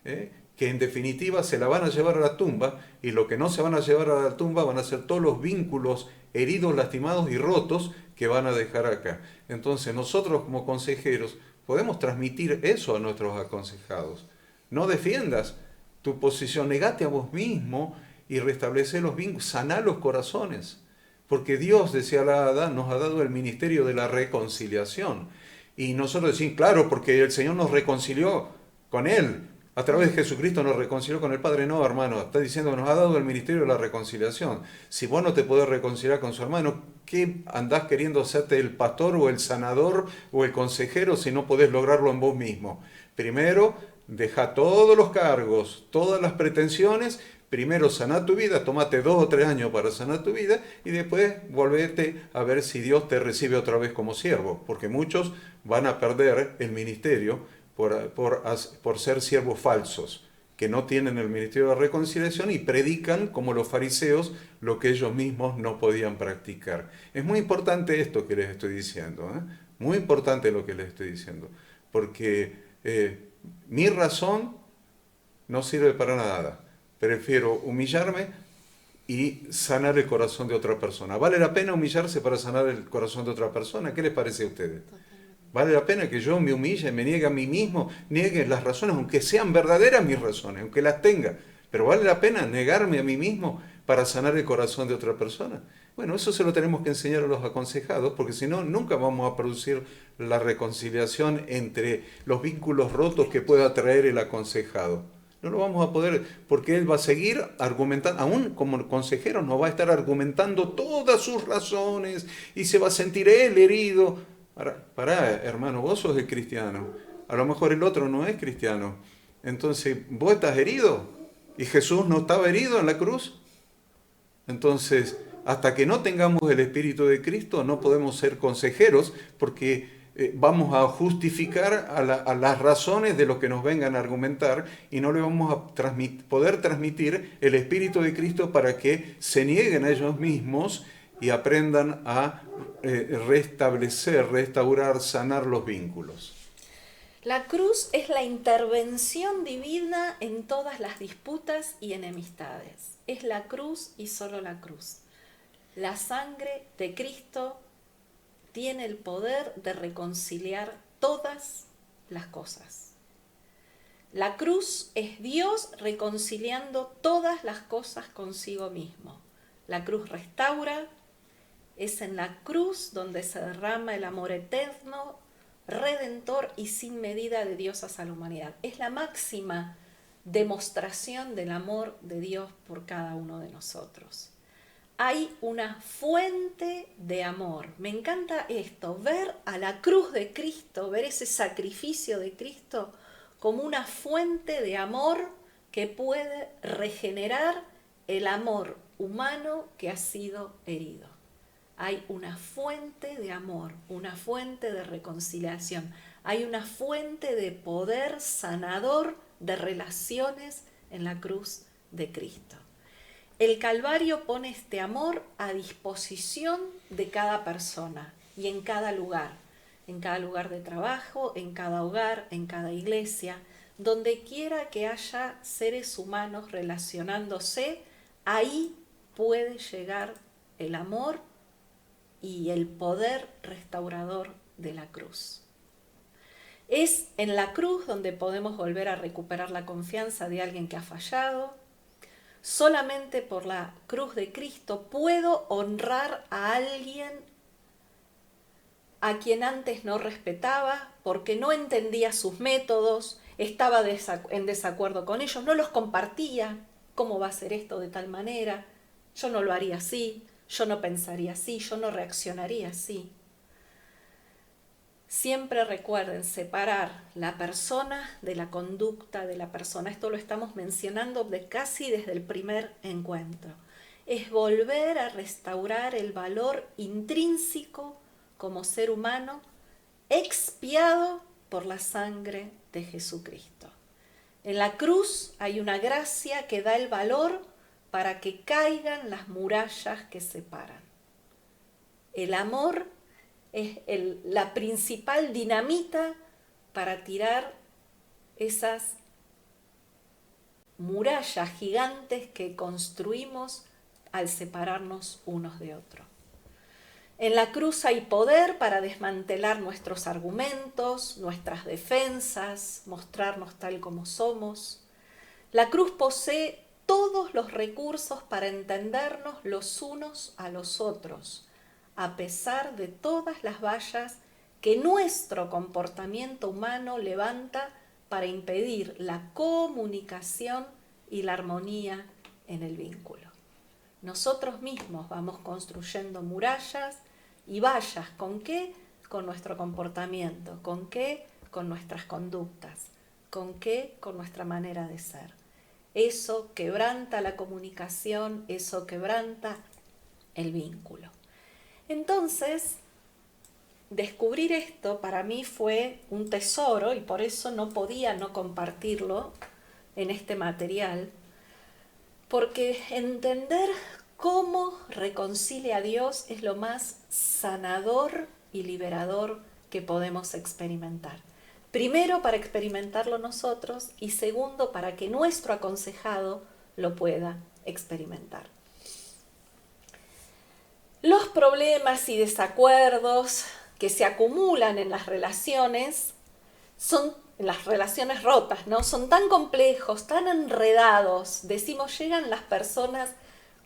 que en definitiva se la van a llevar a la tumba, y lo que no se van a llevar a la tumba van a ser todos los vínculos heridos, lastimados y rotos que van a dejar acá. Entonces nosotros como consejeros podemos transmitir eso a nuestros aconsejados. No defiendas tu posición, negate a vos mismo y restablece los vínculos, saná los corazones. Porque Dios, decía la hada, nos ha dado el ministerio de la reconciliación. Y nosotros decimos, claro, porque el Señor nos reconcilió con Él. A través de Jesucristo nos reconcilió con el Padre. No, hermano, está diciendo que nos ha dado el ministerio de la reconciliación. Si vos no te podés reconciliar con su hermano, ¿qué andás queriendo hacerte el pastor o el sanador o el consejero si no podés lograrlo en vos mismo? Primero, deja todos los cargos, todas las pretensiones. Primero saná tu vida, tómate 2 o 3 años para sanar tu vida y después volvete a ver si Dios te recibe otra vez como siervo, porque muchos van a perder el ministerio por ser siervos falsos, que no tienen el ministerio de la reconciliación y predican como los fariseos lo que ellos mismos no podían practicar. Es muy importante esto que les estoy diciendo, muy importante lo que les estoy diciendo, porque mi razón no sirve para nada. Prefiero humillarme y sanar el corazón de otra persona. ¿Vale la pena humillarse para sanar el corazón de otra persona? ¿Qué les parece a ustedes? ¿Vale la pena que yo me humille, me niegue a mí mismo, niegue las razones, aunque sean verdaderas mis razones, aunque las tenga? Pero ¿vale la pena negarme a mí mismo para sanar el corazón de otra persona? Bueno, eso se lo tenemos que enseñar a los aconsejados, porque si no, nunca vamos a producir la reconciliación entre los vínculos rotos que pueda traer el aconsejado. No lo vamos a poder, porque él va a seguir argumentando, aún como consejero nos va a estar argumentando todas sus razones y se va a sentir él herido. Pará, hermano, vos sos el cristiano, a lo mejor el otro no es cristiano. Entonces, ¿vos estás herido? ¿Y Jesús no estaba herido en la cruz? Entonces, hasta que no tengamos el Espíritu de Cristo, no podemos ser consejeros, porque vamos a justificar a las razones de lo que nos vengan a argumentar y no le vamos a poder transmitir el Espíritu de Cristo para que se nieguen a ellos mismos y aprendan a restablecer, restaurar, sanar los vínculos. La cruz es la intervención divina en todas las disputas y enemistades. Es la cruz y solo la cruz. La sangre de Cristo tiene el poder de reconciliar todas las cosas. La cruz es Dios reconciliando todas las cosas consigo mismo. La cruz restaura, es en la cruz donde se derrama el amor eterno, redentor y sin medida de Dios hacia la humanidad. Es la máxima demostración del amor de Dios por cada uno de nosotros. Hay una fuente de amor. Me encanta esto, ver a la cruz de Cristo, ver ese sacrificio de Cristo como una fuente de amor que puede regenerar el amor humano que ha sido herido. Hay una fuente de amor, una fuente de reconciliación, hay una fuente de poder sanador de relaciones en la cruz de Cristo. El Calvario pone este amor a disposición de cada persona y en cada lugar de trabajo, en cada hogar, en cada iglesia, donde quiera que haya seres humanos relacionándose, ahí puede llegar el amor y el poder restaurador de la cruz. Es en la cruz donde podemos volver a recuperar la confianza de alguien que ha fallado. Solamente por la cruz de Cristo puedo honrar a alguien a quien antes no respetaba, porque no entendía sus métodos, estaba en desacuerdo con ellos, no los compartía. ¿Cómo va a ser esto de tal manera? Yo no lo haría así, yo no pensaría así, yo no reaccionaría así. Siempre recuerden separar la persona de la conducta de la persona. Esto lo estamos mencionando casi desde el primer encuentro. Es volver a restaurar el valor intrínseco como ser humano, expiado por la sangre de Jesucristo. En la cruz hay una gracia que da el valor para que caigan las murallas que separan. El amor es la principal dinamita para tirar esas murallas gigantes que construimos al separarnos unos de otros. En la cruz hay poder para desmantelar nuestros argumentos, nuestras defensas, mostrarnos tal como somos. La cruz posee todos los recursos para entendernos los unos a los otros, a pesar de todas las vallas que nuestro comportamiento humano levanta para impedir la comunicación y la armonía en el vínculo. Nosotros mismos vamos construyendo murallas y vallas. ¿Con qué? Con nuestro comportamiento. ¿Con qué? Con nuestras conductas. ¿Con qué? Con nuestra manera de ser. Eso quebranta la comunicación, eso quebranta el vínculo. Entonces, descubrir esto para mí fue un tesoro y por eso no podía no compartirlo en este material, porque entender cómo reconcilia a Dios es lo más sanador y liberador que podemos experimentar. Primero, para experimentarlo nosotros y segundo, para que nuestro aconsejado lo pueda experimentar. Los problemas y desacuerdos que se acumulan en las relaciones en las relaciones rotas, ¿no? Son tan complejos, tan enredados. Decimos, llegan las personas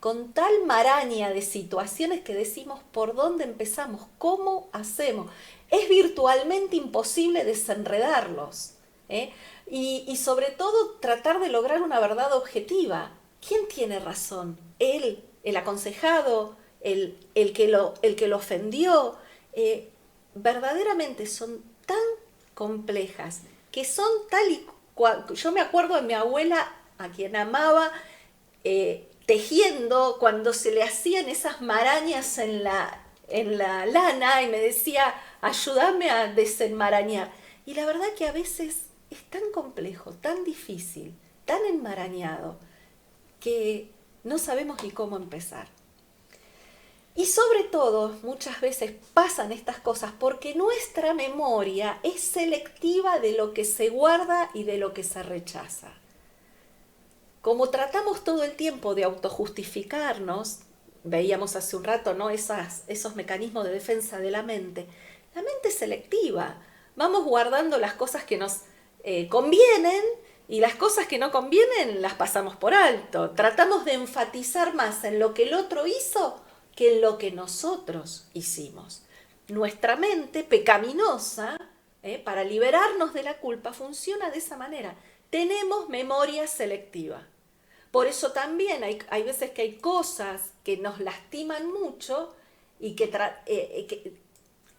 con tal maraña de situaciones que decimos, ¿por dónde empezamos? ¿Cómo hacemos? Es virtualmente imposible desenredarlos, ¿eh? Y sobre todo tratar de lograr una verdad objetiva. ¿Quién tiene razón? ¿Él, el aconsejado, el que lo ofendió? Verdaderamente son tan complejas que son tal y cual. Yo me acuerdo de mi abuela, a quien amaba, tejiendo cuando se le hacían esas marañas en la lana y me decía, ayúdame a desenmarañar. Y la verdad que a veces es tan complejo, tan difícil, tan enmarañado, que no sabemos ni cómo empezar. Y sobre todo, muchas veces pasan estas cosas porque nuestra memoria es selectiva de lo que se guarda y de lo que se rechaza. Como tratamos todo el tiempo de autojustificarnos, veíamos hace un rato, ¿no? esos mecanismos de defensa de la mente es selectiva. Vamos guardando las cosas que nos convienen y las cosas que no convienen las pasamos por alto. Tratamos de enfatizar más en lo que el otro hizo que en lo que nosotros hicimos. Nuestra mente pecaminosa, para liberarnos de la culpa, funciona de esa manera. Tenemos memoria selectiva. Por eso también hay veces que hay cosas que nos lastiman mucho y que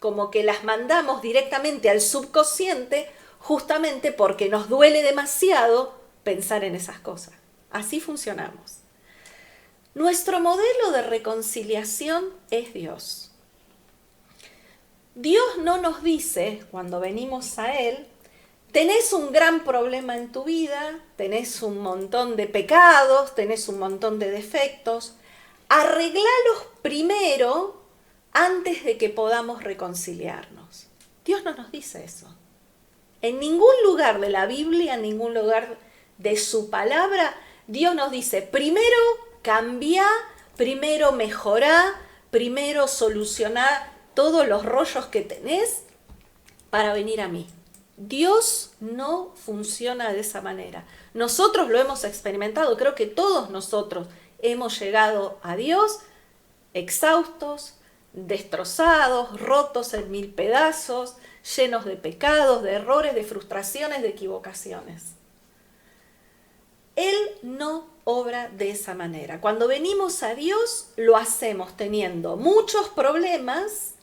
como que las mandamos directamente al subconsciente justamente porque nos duele demasiado pensar en esas cosas. Así funcionamos. Nuestro modelo de reconciliación es Dios. Dios no nos dice, cuando venimos a Él, tenés un gran problema en tu vida, tenés un montón de pecados, tenés un montón de defectos, arreglalos primero antes de que podamos reconciliarnos. Dios no nos dice eso. En ningún lugar de la Biblia, en ningún lugar de su palabra, Dios nos dice, primero cambia primero mejorá, primero solucioná todos los rollos que tenés para venir a mí. Dios no funciona de esa manera. Nosotros lo hemos experimentado, creo que todos nosotros hemos llegado a Dios exhaustos, destrozados, rotos en mil pedazos, llenos de pecados, de errores, de frustraciones, de equivocaciones. Él no obra de esa manera. Cuando venimos a Dios, lo hacemos teniendo muchos problemas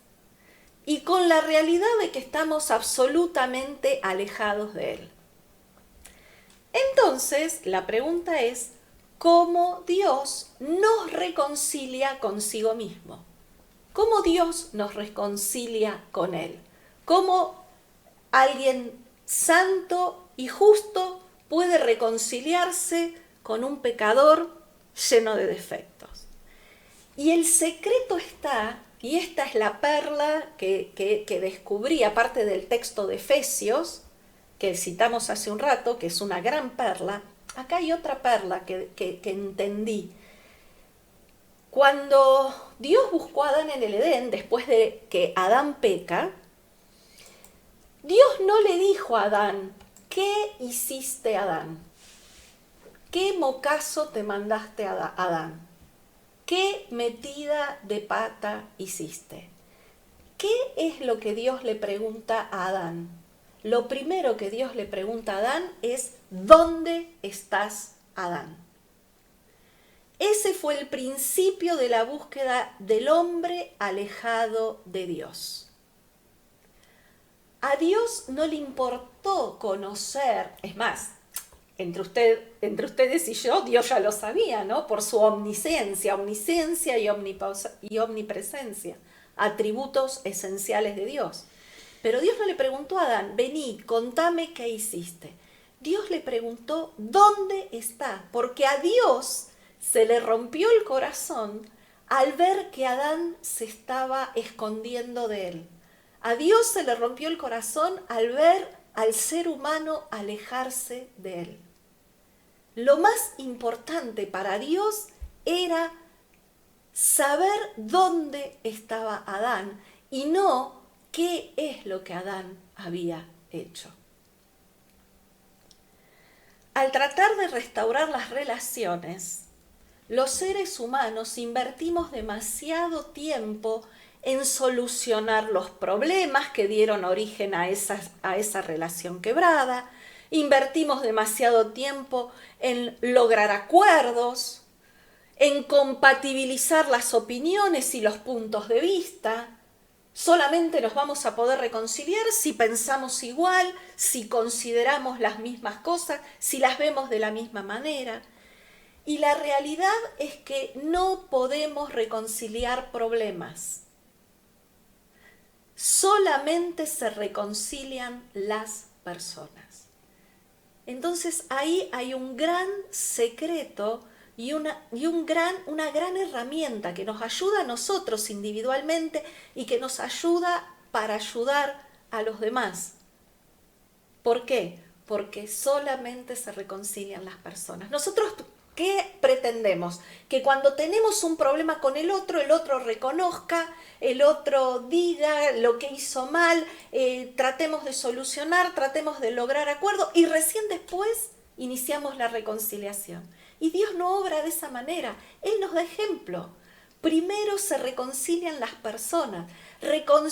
y con la realidad de que estamos absolutamente alejados de Él. Entonces, la pregunta es, ¿cómo Dios nos reconcilia consigo mismo? ¿Cómo Dios nos reconcilia con Él? ¿Cómo alguien santo y justo puede reconciliarse con un pecador lleno de defectos? Y el secreto está, y esta es la perla que descubrí, aparte del texto de Efesios, que citamos hace un rato, que es una gran perla. Acá hay otra perla que entendí. Cuando Dios buscó a Adán en el Edén, después de que Adán peca, Dios no le dijo a Adán, ¿qué hiciste, Adán? ¿Qué mocazo te mandaste, Adán? ¿Qué metida de pata hiciste? ¿Qué es lo que Dios le pregunta a Adán? Lo primero que Dios le pregunta a Adán es, ¿dónde estás, Adán? Ese fue el principio de la búsqueda del hombre alejado de Dios. A Dios no le importó conocer, es más, entre ustedes y yo, Dios ya lo sabía, ¿no? Por su omnisciencia y omnipresencia, atributos esenciales de Dios. Pero Dios no le preguntó a Adán, vení, contame qué hiciste. Dios le preguntó, ¿dónde está? Porque a Dios se le rompió el corazón al ver que Adán se estaba escondiendo de él. A Dios se le rompió el corazón al ver al ser humano alejarse de él. Lo más importante para Dios era saber dónde estaba Adán y no qué es lo que Adán había hecho. Al tratar de restaurar las relaciones, los seres humanos invertimos demasiado tiempo en solucionar los problemas que dieron origen a esa relación quebrada, invertimos demasiado tiempo en lograr acuerdos, en compatibilizar las opiniones y los puntos de vista. Solamente nos vamos a poder reconciliar si pensamos igual, si consideramos las mismas cosas, si las vemos de la misma manera. Y la realidad es que no podemos reconciliar problemas. Solamente se reconcilian las personas. Entonces ahí hay un gran secreto y una gran herramienta que nos ayuda a nosotros individualmente y que nos ayuda para ayudar a los demás. ¿Por qué? Porque solamente se reconcilian las personas. Nosotros, ¿qué pretendemos? Que cuando tenemos un problema con el otro reconozca, el otro diga lo que hizo mal, tratemos de solucionar, tratemos de lograr acuerdo y recién después iniciamos la reconciliación. Y Dios no obra de esa manera. Él nos da ejemplo. Primero se reconcilian las personas.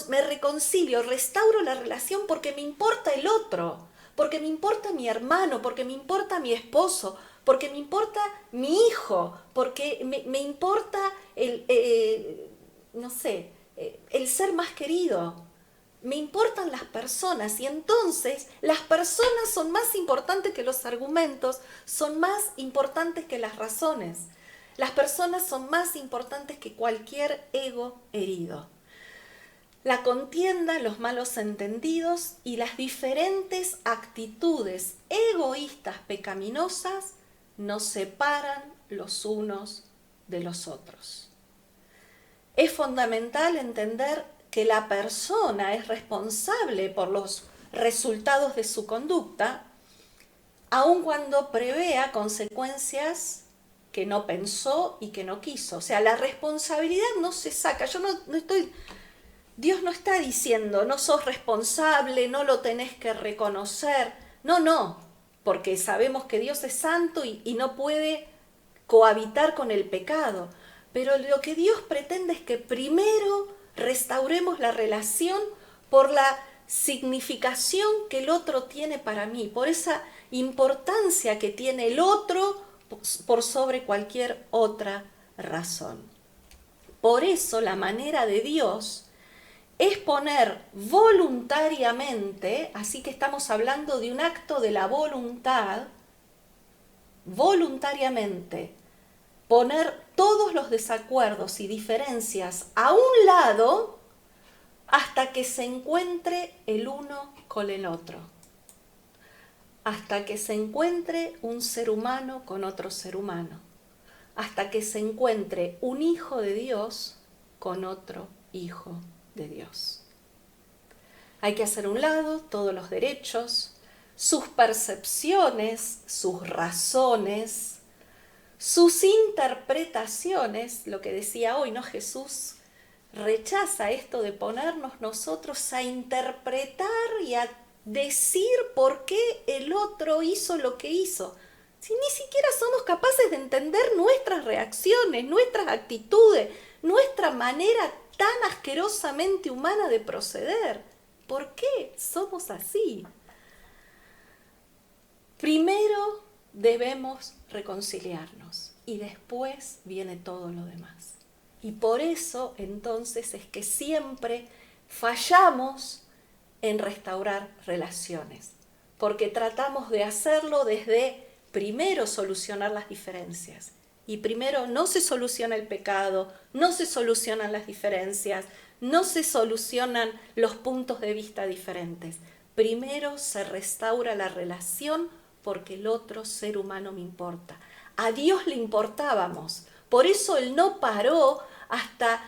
Me reconcilio, restauro la relación porque me importa el otro, porque me importa mi hermano, porque me importa mi esposo, porque me importa mi hijo, porque me importa el ser más querido. Me importan las personas y entonces las personas son más importantes que los argumentos, son más importantes que las razones. Las personas son más importantes que cualquier ego herido. La contienda, los malos entendidos y las diferentes actitudes egoístas pecaminosas nos separan los unos de los otros. Es fundamental entender que la persona es responsable por los resultados de su conducta, aun cuando prevea consecuencias que no pensó y que no quiso. O sea, la responsabilidad no se saca. Dios no está diciendo, no sos responsable, no lo tenés que reconocer. No, porque sabemos que Dios es santo y no puede cohabitar con el pecado. Pero lo que Dios pretende es que primero restauremos la relación por la significación que el otro tiene para mí, por esa importancia que tiene el otro por sobre cualquier otra razón. Por eso la manera de Dios es poner voluntariamente, así que estamos hablando de un acto de la voluntad, voluntariamente, poner todos los desacuerdos y diferencias a un lado hasta que se encuentre el uno con el otro, hasta que se encuentre un ser humano con otro ser humano, hasta que se encuentre un hijo de Dios con otro hijo de Dios. Hay que hacer a un lado todos los derechos, sus percepciones, sus razones, sus interpretaciones, lo que decía hoy, ¿no? Jesús rechaza esto de ponernos nosotros a interpretar y a decir por qué el otro hizo lo que hizo. Si ni siquiera somos capaces de entender nuestras reacciones, nuestras actitudes, nuestra manera tan asquerosamente humana de proceder. ¿Por qué somos así? Primero debemos reconciliarnos y después viene todo lo demás. Y por eso entonces es que siempre fallamos en restaurar relaciones, porque tratamos de hacerlo desde primero solucionar las diferencias. Y primero no se soluciona el pecado, no se solucionan las diferencias, no se solucionan los puntos de vista diferentes. Primero se restaura la relación porque el otro ser humano me importa. A Dios le importábamos, por eso Él no paró hasta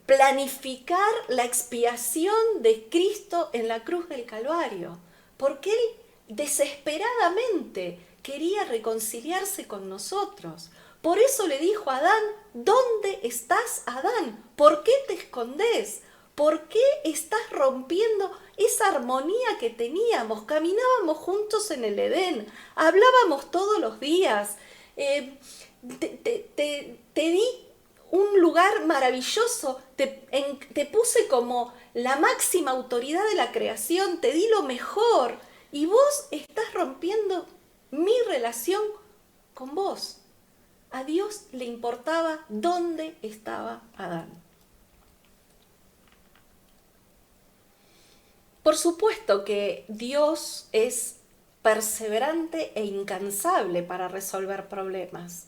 planificar la expiación de Cristo en la cruz del Calvario, porque Él desesperadamente quería reconciliarse con nosotros. Por eso le dijo a Adán, ¿dónde estás, Adán? ¿Por qué te escondes? ¿Por qué estás rompiendo esa armonía que teníamos? Caminábamos juntos en el Edén, hablábamos todos los días, te di un lugar maravilloso, te puse como la máxima autoridad de la creación, te di lo mejor y vos estás rompiendo mi relación con vos. A Dios le importaba dónde estaba Adán. Por supuesto que Dios es perseverante e incansable para resolver problemas.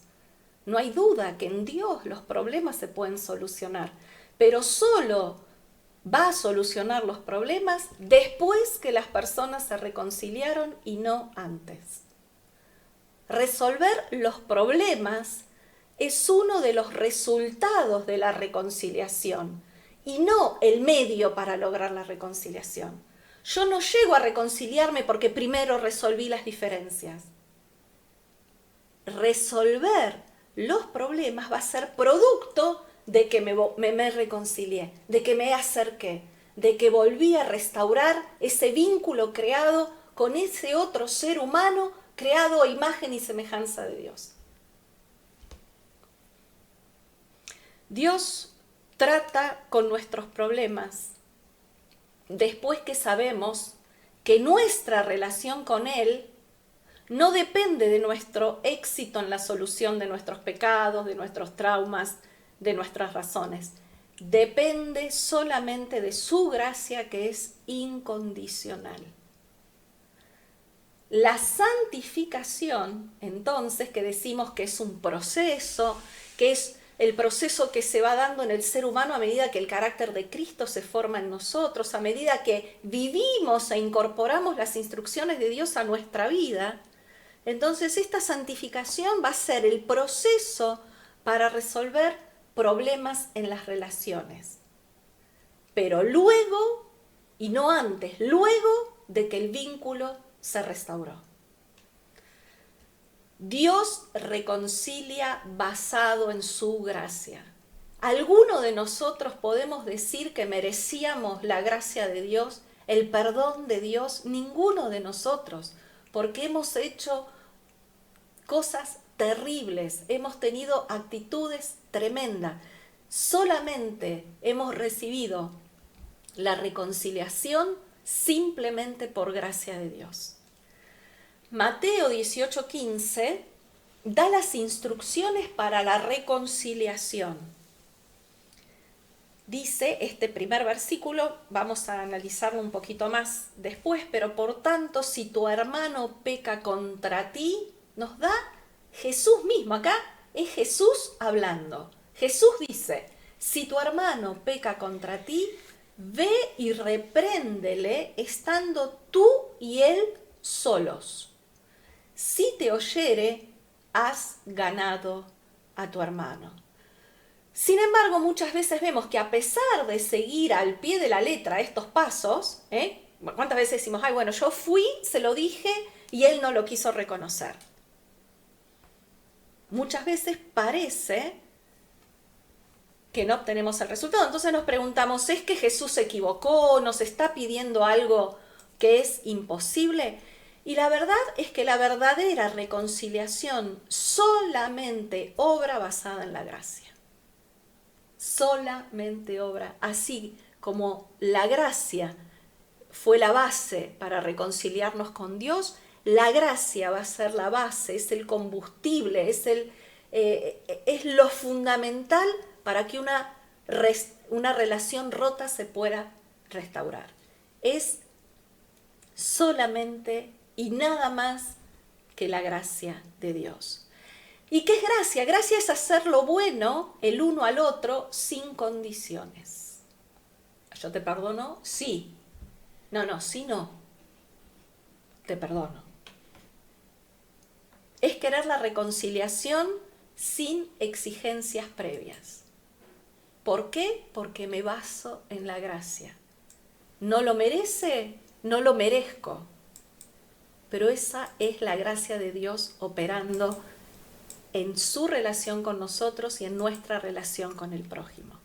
No hay duda que en Dios los problemas se pueden solucionar, pero solo va a solucionar los problemas después que las personas se reconciliaron y no antes. Resolver los problemas es uno de los resultados de la reconciliación y no el medio para lograr la reconciliación. Yo no llego a reconciliarme porque primero resolví las diferencias. Resolver los problemas va a ser producto de que me reconcilié, de que me acerqué, de que volví a restaurar ese vínculo creado con ese otro ser humano creado a imagen y semejanza de Dios. Dios trata con nuestros problemas después que sabemos que nuestra relación con Él no depende de nuestro éxito en la solución de nuestros pecados, de nuestros traumas, de nuestras razones. Depende solamente de su gracia que es incondicional. La santificación, entonces, que decimos que es un proceso, que es el proceso que se va dando en el ser humano a medida que el carácter de Cristo se forma en nosotros, a medida que vivimos e incorporamos las instrucciones de Dios a nuestra vida. Entonces, esta santificación va a ser el proceso para resolver problemas en las relaciones. Pero luego, y no antes, luego de que el vínculo se restauró. Dios reconcilia basado en su gracia. ¿Alguno de nosotros podemos decir que merecíamos la gracia de Dios, el perdón de Dios? Ninguno de nosotros, porque hemos hecho cosas terribles, hemos tenido actitudes tremendas. Solamente hemos recibido la reconciliación simplemente por gracia de Dios. Mateo 18:15 da las instrucciones para la reconciliación. Dice este primer versículo, vamos a analizarlo un poquito más después, pero por tanto, si tu hermano peca contra ti, nos da Jesús mismo, acá es Jesús hablando. Jesús dice, si tu hermano peca contra ti, ve y repréndele estando tú y él solos. Si te oyere, has ganado a tu hermano. Sin embargo, muchas veces vemos que a pesar de seguir al pie de la letra estos pasos, ¿cuántas veces decimos, ay, bueno, yo fui, se lo dije y él no lo quiso reconocer? Muchas veces parece que no obtenemos el resultado. Entonces nos preguntamos, ¿es que Jesús se equivocó? ¿Nos está pidiendo algo que es imposible? Y la verdad es que la verdadera reconciliación solamente obra basada en la gracia. Solamente obra, así como la gracia fue la base para reconciliarnos con Dios, la gracia va a ser la base, es el combustible, es lo fundamental para que una relación rota se pueda restaurar. Es solamente y nada más que la gracia de Dios. ¿Y qué es gracia? Gracia es hacer lo bueno el uno al otro sin condiciones. ¿Yo te perdono? Sí. No, sí, no. Te perdono. Es querer la reconciliación sin exigencias previas. ¿Por qué? Porque me baso en la gracia. ¿No lo merece? No lo merezco. Pero esa es la gracia de Dios operando en su relación con nosotros y en nuestra relación con el prójimo.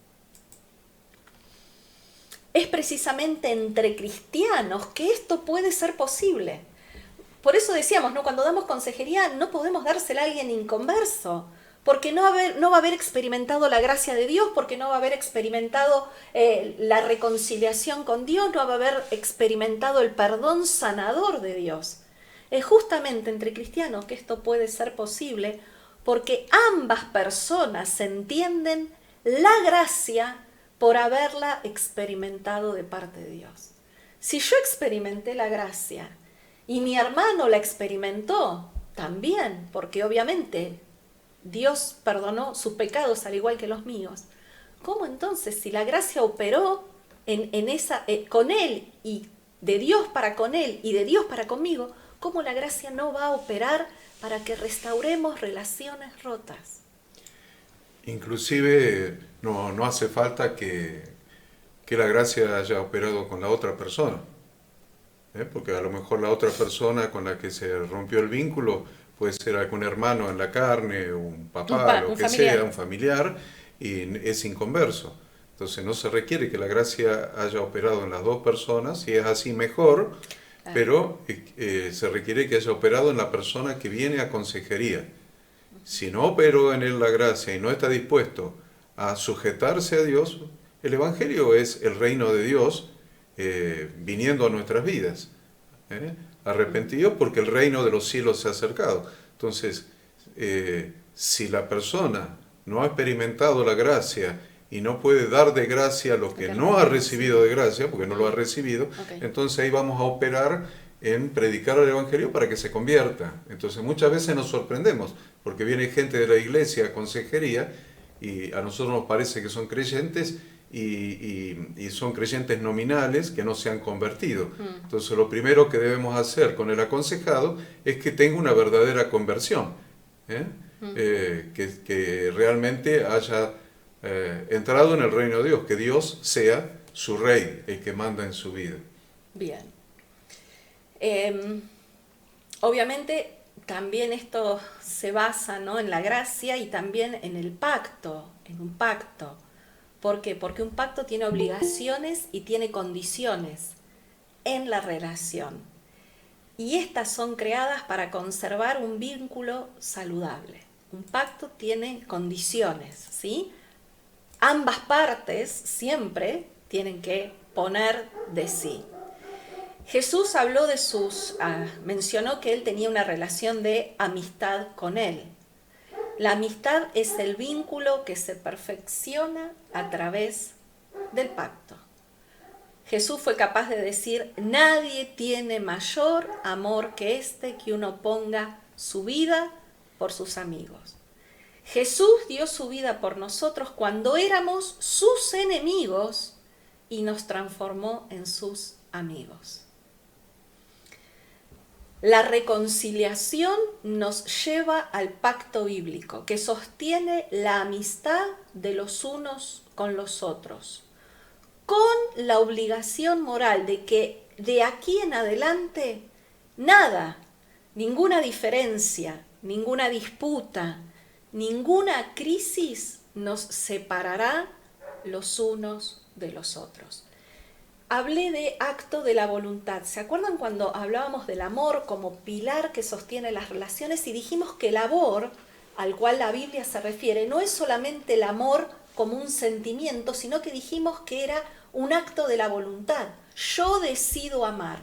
Es precisamente entre cristianos que esto puede ser posible. Por eso decíamos, ¿no? Cuando damos consejería no podemos dársela a alguien inconverso, porque no va a haber experimentado la gracia de Dios, porque no va a haber experimentado la reconciliación con Dios, no va a haber experimentado el perdón sanador de Dios. Es justamente entre cristianos que esto puede ser posible, porque ambas personas entienden la gracia por haberla experimentado de parte de Dios. Si yo experimenté la gracia y mi hermano la experimentó también, porque obviamente Dios perdonó sus pecados al igual que los míos, ¿cómo entonces, si la gracia operó con él y de Dios para con él y de Dios para conmigo, cómo la gracia no va a operar para que restauremos relaciones rotas? Inclusive no hace falta que la gracia haya operado con la otra persona, porque a lo mejor la otra persona con la que se rompió el vínculo puede ser algún hermano en la carne, un papá, lo que sea, un familiar, y es inconverso. Entonces no se requiere que la gracia haya operado en las dos personas, si es así mejor, pero se requiere que haya operado en la persona que viene a consejería. Si no operó en él la gracia y no está dispuesto a sujetarse a Dios, el Evangelio es el reino de Dios viniendo a nuestras vidas. Arrepentidos porque el reino de los cielos se ha acercado. Entonces, si la persona no ha experimentado la gracia y no puede dar de gracia lo que no ha recibido de gracia, porque no lo ha recibido, entonces ahí vamos a operar en predicar el Evangelio para que se convierta. Entonces muchas veces nos sorprendemos, porque viene gente de la iglesia a consejería y a nosotros nos parece que son creyentes y son creyentes nominales que no se han convertido. Entonces lo primero que debemos hacer con el aconsejado es que tenga una verdadera conversión, que realmente haya entrado en el reino de Dios, que Dios sea su rey, el que manda en su vida. Bien. Obviamente también esto se basa, ¿no?, en la gracia y también en el pacto, en un pacto. ¿Por qué? Porque un pacto tiene obligaciones y tiene condiciones en la relación. Y estas son creadas para conservar un vínculo saludable. Un pacto tiene condiciones, ¿sí? Ambas partes siempre tienen que poner de sí. Jesús habló de mencionó que él tenía una relación de amistad con él. La amistad es el vínculo que se perfecciona a través del pacto. Jesús fue capaz de decir: nadie tiene mayor amor que este, que uno ponga su vida por sus amigos. Jesús dio su vida por nosotros cuando éramos sus enemigos y nos transformó en sus amigos. La reconciliación nos lleva al pacto bíblico que sostiene la amistad de los unos con los otros, con la obligación moral de que de aquí en adelante nada, ninguna diferencia, ninguna disputa, ninguna crisis nos separará los unos de los otros. Hablé de acto de la voluntad. ¿Se acuerdan cuando hablábamos del amor como pilar que sostiene las relaciones? Y dijimos que el amor al cual la Biblia se refiere no es solamente el amor como un sentimiento, sino que dijimos que era un acto de la voluntad. Yo decido amar.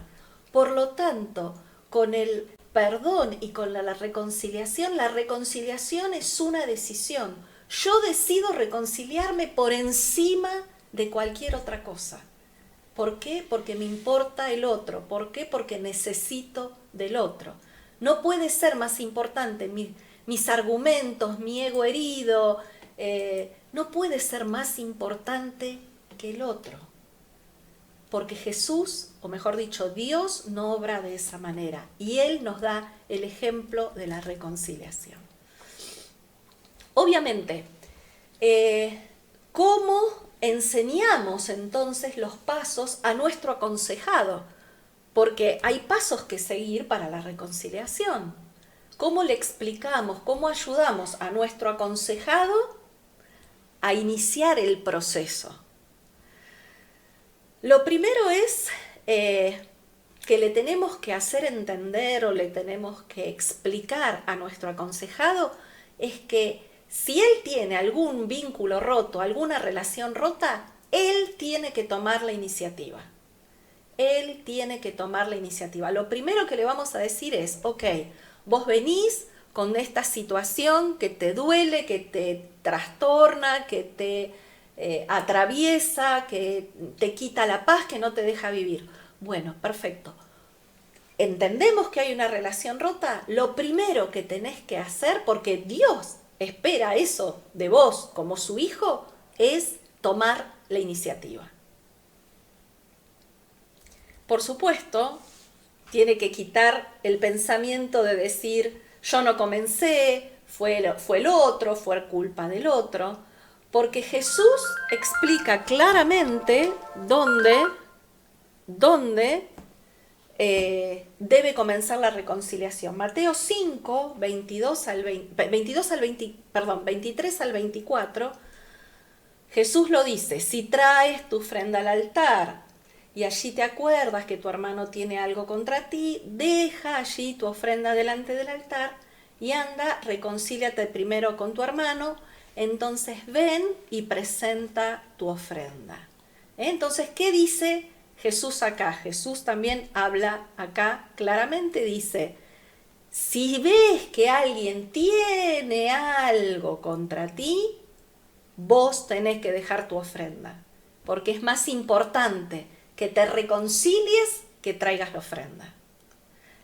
Por lo tanto, con el perdón y con la reconciliación es una decisión. Yo decido reconciliarme por encima de cualquier otra cosa. ¿Por qué? Porque me importa el otro. ¿Por qué? Porque necesito del otro. No puede ser más importante mis argumentos, mi ego herido, no puede ser más importante que el otro. Porque Jesús, o mejor dicho, Dios no obra de esa manera. Y Él nos da el ejemplo de la reconciliación. Obviamente, ¿cómo enseñamos entonces los pasos a nuestro aconsejado? Porque hay pasos que seguir para la reconciliación. ¿Cómo le explicamos, cómo ayudamos a nuestro aconsejado a iniciar el proceso? Lo primero es que le tenemos que hacer entender o le tenemos que explicar a nuestro aconsejado es que si él tiene algún vínculo roto, alguna relación rota, él tiene que tomar la iniciativa. Él tiene que tomar la iniciativa. Lo primero que le vamos a decir es: ok, vos venís con esta situación que te duele, que te trastorna, que te atraviesa, que te quita la paz, que no te deja vivir. Bueno, perfecto. Entendemos que hay una relación rota. Lo primero que tenés que hacer, porque Dios espera eso de vos como su hijo, es tomar la iniciativa. Por supuesto, tiene que quitar el pensamiento de decir: yo no comencé, fue el otro, fue culpa del otro, porque Jesús explica claramente dónde debe comenzar la reconciliación. Mateo 5, 23 al 24, Jesús lo dice: si traes tu ofrenda al altar y allí te acuerdas que tu hermano tiene algo contra ti, deja allí tu ofrenda delante del altar y anda, reconcíliate primero con tu hermano, entonces ven y presenta tu ofrenda. Entonces, ¿qué dice Jesús acá? Jesús también habla acá claramente, dice: si ves que alguien tiene algo contra ti, vos tenés que dejar tu ofrenda, porque es más importante que te reconcilies que traigas la ofrenda.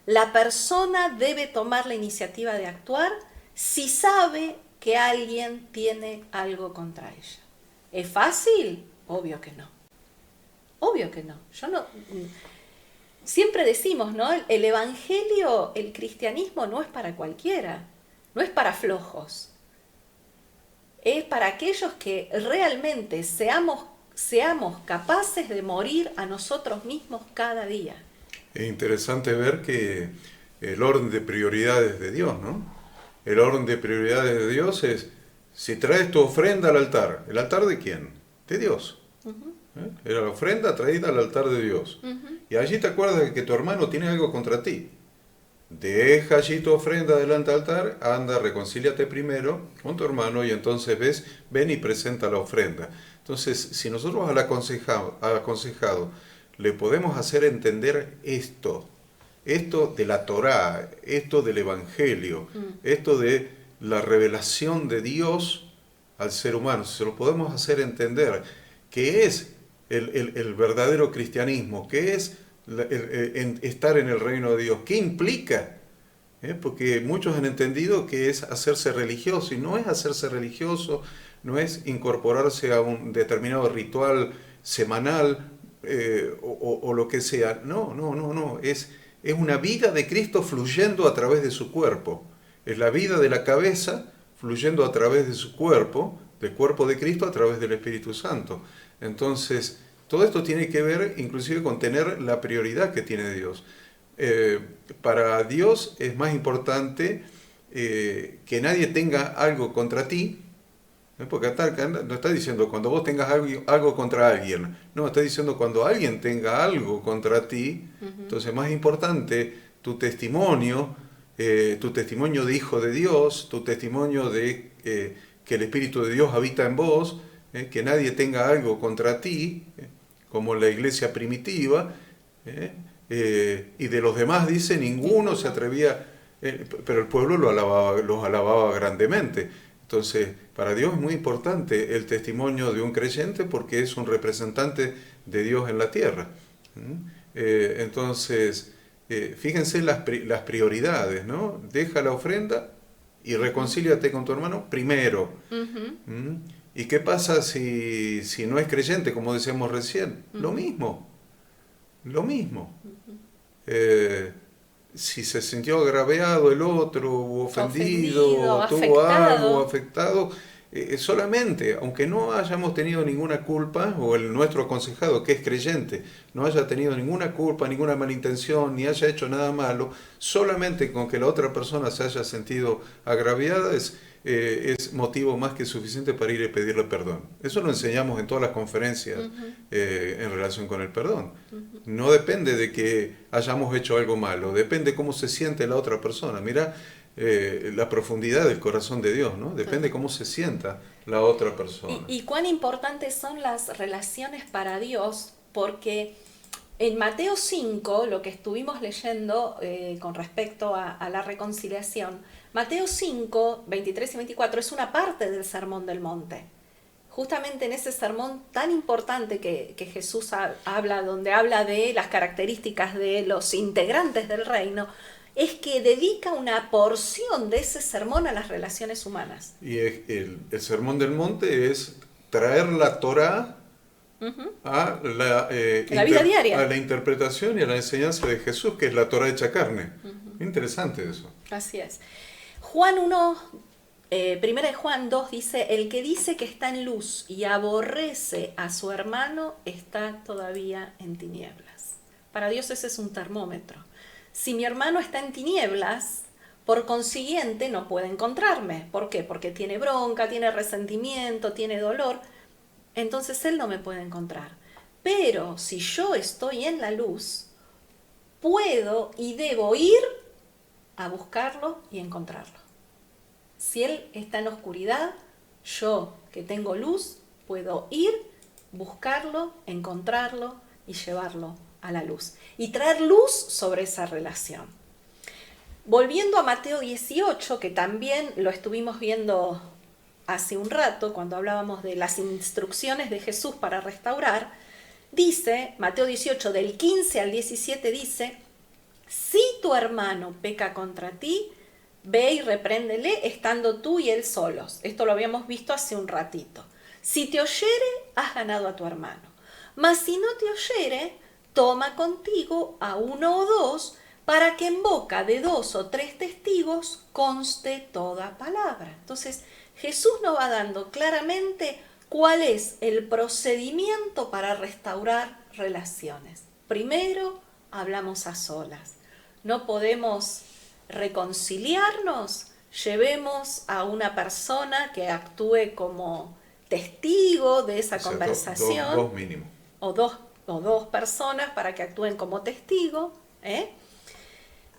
La persona debe tomar la iniciativa de actuar si sabe que alguien tiene algo contra ella. ¿Es fácil? Obvio que no. Obvio que no. Siempre decimos, ¿no? El evangelio, el cristianismo no es para cualquiera, no es para flojos. Es para aquellos que realmente seamos capaces de morir a nosotros mismos cada día. Es interesante ver que el orden de prioridades de Dios, ¿no? El orden de prioridades de Dios es, si traes tu ofrenda al altar, ¿el altar de quién? De Dios. Era la ofrenda traída al altar de Dios. Y allí te acuerdas de que tu hermano tiene algo contra ti. Deja allí tu ofrenda delante del altar, anda, reconcíliate primero con tu hermano y entonces ven y presenta la ofrenda. Entonces, si nosotros al aconsejado le podemos hacer entender esto de la Torá, esto del Evangelio, esto de la revelación de Dios al ser humano, si se lo podemos hacer entender, que es el verdadero cristianismo, que es estar en el reino de Dios, ¿qué implica? Porque muchos han entendido que es hacerse religioso, y no es hacerse religioso, no es incorporarse a un determinado ritual semanal o lo que sea, no, es una vida de Cristo fluyendo a través de su cuerpo, es la vida de la cabeza fluyendo a través de su cuerpo, del cuerpo de Cristo a través del Espíritu Santo. Entonces, todo esto tiene que ver inclusive con tener la prioridad que tiene Dios. Para Dios es más importante que nadie tenga algo contra ti, porque acá no está diciendo cuando vos tengas algo contra alguien, no, está diciendo cuando alguien tenga algo contra ti, entonces es más importante tu testimonio de hijo de Dios, tu testimonio de que el Espíritu de Dios habita en vos, que nadie tenga algo contra ti, como la iglesia primitiva, y de los demás dice, ninguno se atrevía, pero el pueblo los alababa grandemente. Entonces, para Dios es muy importante el testimonio de un creyente porque es un representante de Dios en la tierra. Entonces, fíjense las prioridades, ¿no? Deja la ofrenda y reconcíliate con tu hermano primero. ¿Y qué pasa si no es creyente, como decíamos recién? Lo mismo. Si se sintió agraviado el otro, o ofendido o tuvo algo afectado, solamente, aunque no hayamos tenido ninguna culpa, o nuestro aconsejado que es creyente, no haya tenido ninguna culpa, ninguna mala intención, ni haya hecho nada malo, solamente con que la otra persona se haya sentido agraviada es motivo más que suficiente para ir y pedirle perdón. Eso lo enseñamos en todas las conferencias en relación con el perdón. No depende de que hayamos hecho algo malo, depende cómo se siente la otra persona. Mira la profundidad del corazón de Dios, ¿no? Depende cómo se sienta la otra persona. Y cuán importantes son las relaciones para Dios, porque en Mateo 5, lo que estuvimos leyendo con respecto a la reconciliación, Mateo 5, 23 y 24 es una parte del Sermón del Monte. Justamente en ese sermón tan importante que Jesús habla, donde habla de las características de los integrantes del reino, es que dedica una porción de ese sermón a las relaciones humanas. Y el Sermón del Monte es traer la Torá a la vida diaria, a la interpretación y a la enseñanza de Jesús, que es la Torá hecha carne. Interesante eso. Así es. Juan 1, primera de Juan 2 dice, el que dice que está en luz y aborrece a su hermano está todavía en tinieblas. Para Dios ese es un termómetro. Si mi hermano está en tinieblas, por consiguiente no puede encontrarme. ¿Por qué? Porque tiene bronca, tiene resentimiento, tiene dolor. Entonces él no me puede encontrar. Pero si yo estoy en la luz, puedo y debo ir a buscarlo y encontrarlo. Si él está en oscuridad, yo que tengo luz, puedo ir, buscarlo, encontrarlo y llevarlo a la luz. Y traer luz sobre esa relación. Volviendo a Mateo 18, que también lo estuvimos viendo hace un rato, cuando hablábamos de las instrucciones de Jesús para restaurar, dice, Mateo 18, del 15 al 17 dice, si tu hermano peca contra ti, ve y repréndele estando tú y él solos. Esto lo habíamos visto hace un ratito. Si te oyere, has ganado a tu hermano. Mas si no te oyere, toma contigo a 1 o 2, para que en boca de 2 o 3 testigos conste toda palabra. Entonces, Jesús nos va dando claramente cuál es el procedimiento para restaurar relaciones. Primero, hablamos a solas. no podemos reconciliarnos, llevemos a una persona que actúe como testigo de esa O sea, conversación, dos mínimo. o dos personas para que actúen como testigo,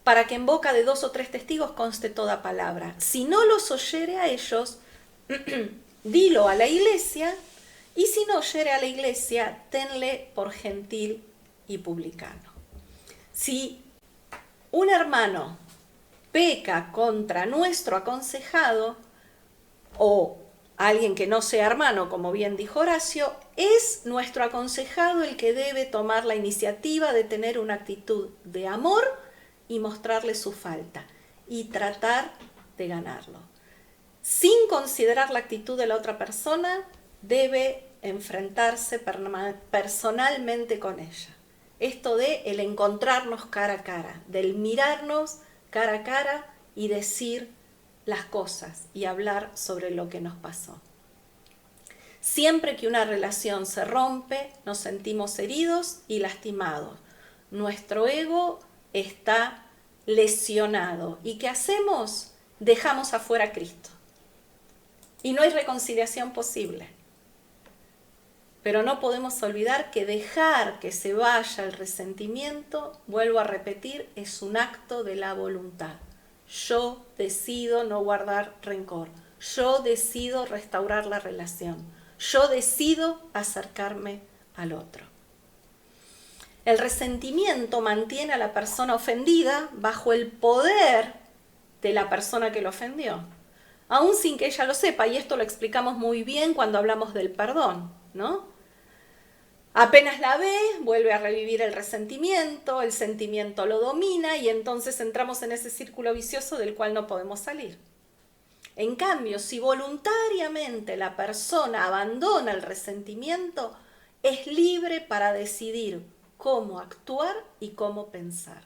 para que en boca de 2 o 3 testigos conste toda palabra. Si no los oyere a ellos, dilo a la iglesia, y si no oyere a la iglesia, tenle por gentil y publicano. Si un hermano peca contra nuestro aconsejado, o alguien que no sea hermano, como bien dijo Horacio, es nuestro aconsejado el que debe tomar la iniciativa de tener una actitud de amor y mostrarle su falta y tratar de ganarlo. Sin considerar la actitud de la otra persona, debe enfrentarse personalmente con ella. Esto de el encontrarnos cara a cara, del mirarnos cara a cara y decir las cosas y hablar sobre lo que nos pasó. Siempre que una relación se rompe, nos sentimos heridos y lastimados. Nuestro ego está lesionado. ¿Y qué hacemos? Dejamos afuera a Cristo. Y no hay reconciliación posible. Pero no podemos olvidar que dejar que se vaya el resentimiento, vuelvo a repetir, es un acto de la voluntad. Yo decido no guardar rencor. Yo decido restaurar la relación. Yo decido acercarme al otro. El resentimiento mantiene a la persona ofendida bajo el poder de la persona que lo ofendió, aún sin que ella lo sepa, y esto lo explicamos muy bien cuando hablamos del perdón, ¿no? Apenas la ve, vuelve a revivir el resentimiento, el sentimiento lo domina y entonces entramos en ese círculo vicioso del cual no podemos salir. En cambio, si voluntariamente la persona abandona el resentimiento, es libre para decidir cómo actuar y cómo pensar.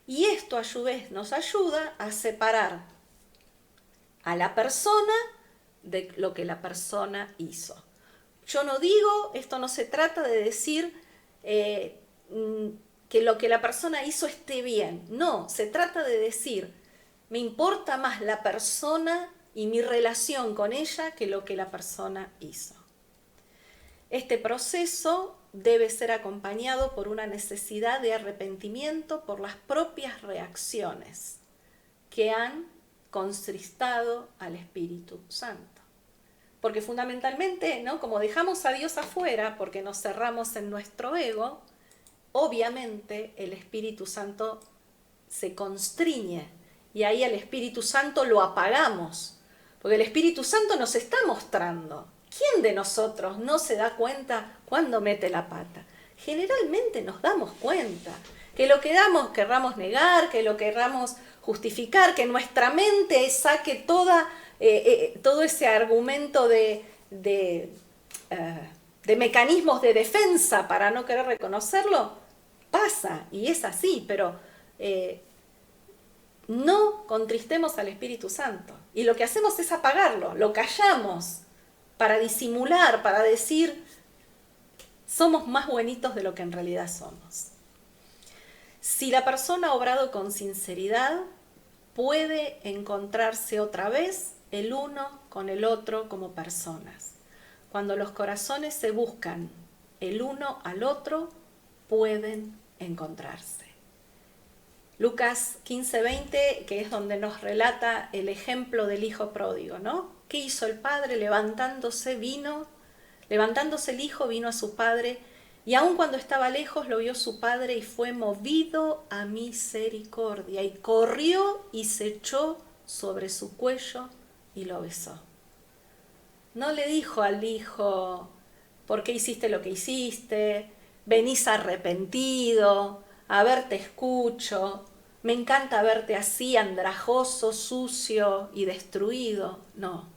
Y esto a su vez nos ayuda a separar a la persona de lo que la persona hizo. Yo no digo, esto no se trata de decir que lo que la persona hizo esté bien. No, se trata de decir, me importa más la persona y mi relación con ella que lo que la persona hizo. Este proceso debe ser acompañado por una necesidad de arrepentimiento por las propias reacciones que han contristado al Espíritu Santo. Porque fundamentalmente, ¿no? Como dejamos a Dios afuera, porque nos cerramos en nuestro ego, obviamente el Espíritu Santo se constriñe y ahí al Espíritu Santo lo apagamos, porque el Espíritu Santo nos está mostrando. ¿Quién de nosotros no se da cuenta cuando mete la pata? Generalmente nos damos cuenta, que lo querramos negar, que lo querramos justificar, que nuestra mente saque todo ese argumento de mecanismos de defensa para no querer reconocerlo, pasa y es así, pero no contristemos al Espíritu Santo. Y lo que hacemos es apagarlo, lo callamos para disimular, para decir, somos más buenitos de lo que en realidad somos. Si la persona ha obrado con sinceridad, puede encontrarse otra vez el uno con el otro como personas. Cuando los corazones se buscan el uno al otro, pueden encontrarse. Lucas 15:20, que es donde nos relata el ejemplo del hijo pródigo, ¿no? ¿Qué hizo el padre? Levantándose el hijo, vino a su padre, y aun cuando estaba lejos lo vio su padre y fue movido a misericordia, y corrió y se echó sobre su cuello y lo besó. No le dijo al hijo, ¿por qué hiciste lo que hiciste? Venís arrepentido, a ver te escucho, me encanta verte así, andrajoso, sucio y destruido. No,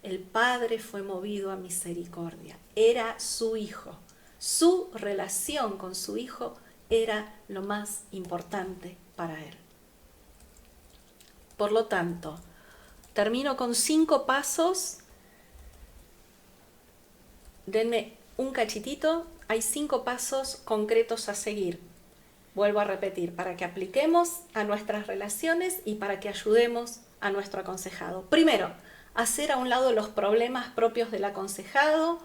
el padre fue movido a misericordia, era su hijo. Su relación con su hijo era lo más importante para él. Por lo tanto, termino con 5 pasos. Denme un cachitito. Hay 5 pasos concretos a seguir. Vuelvo a repetir, para que apliquemos a nuestras relaciones y para que ayudemos a nuestro aconsejado. Primero, hacer a un lado los problemas propios del aconsejado,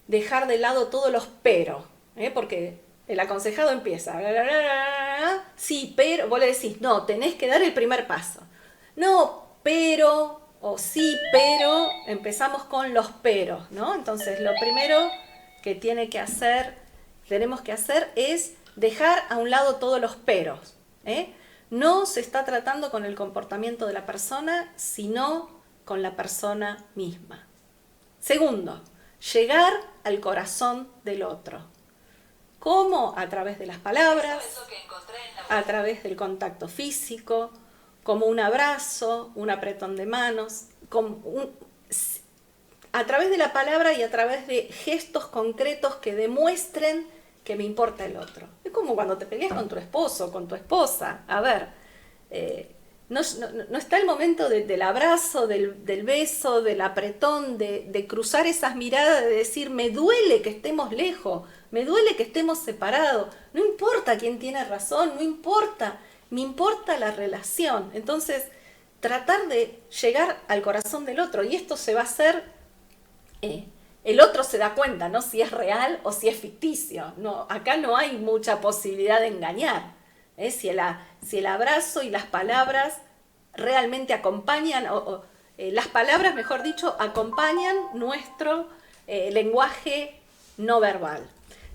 dejar de lado todos los pero, porque el aconsejado empieza, sí, pero, vos le decís, no, tenés que dar el primer paso. No, pero, o sí, pero, empezamos con los peros, ¿no? Entonces, lo primero que tenemos que hacer es dejar a un lado todos los peros. No se está tratando con el comportamiento de la persona, sino con la persona misma. Segundo, llegar al corazón del otro. ¿Cómo? A través de las palabras, a través del contacto físico, como un abrazo, un apretón de manos, a través de la palabra y a través de gestos concretos que demuestren que me importa el otro. Es como cuando te peleas con tu esposo, con tu esposa. A ver, no está el momento del abrazo, del beso, del apretón, de cruzar esas miradas, de decir, me duele que estemos lejos, me duele que estemos separados, no importa quién tiene razón, no importa, me importa la relación. Entonces, tratar de llegar al corazón del otro, y esto se va a hacer, el otro se da cuenta, ¿no? Si es real o si es ficticio. No, acá no hay mucha posibilidad de engañar. Si el abrazo y las palabras realmente acompañan, las palabras, mejor dicho, acompañan nuestro lenguaje no verbal.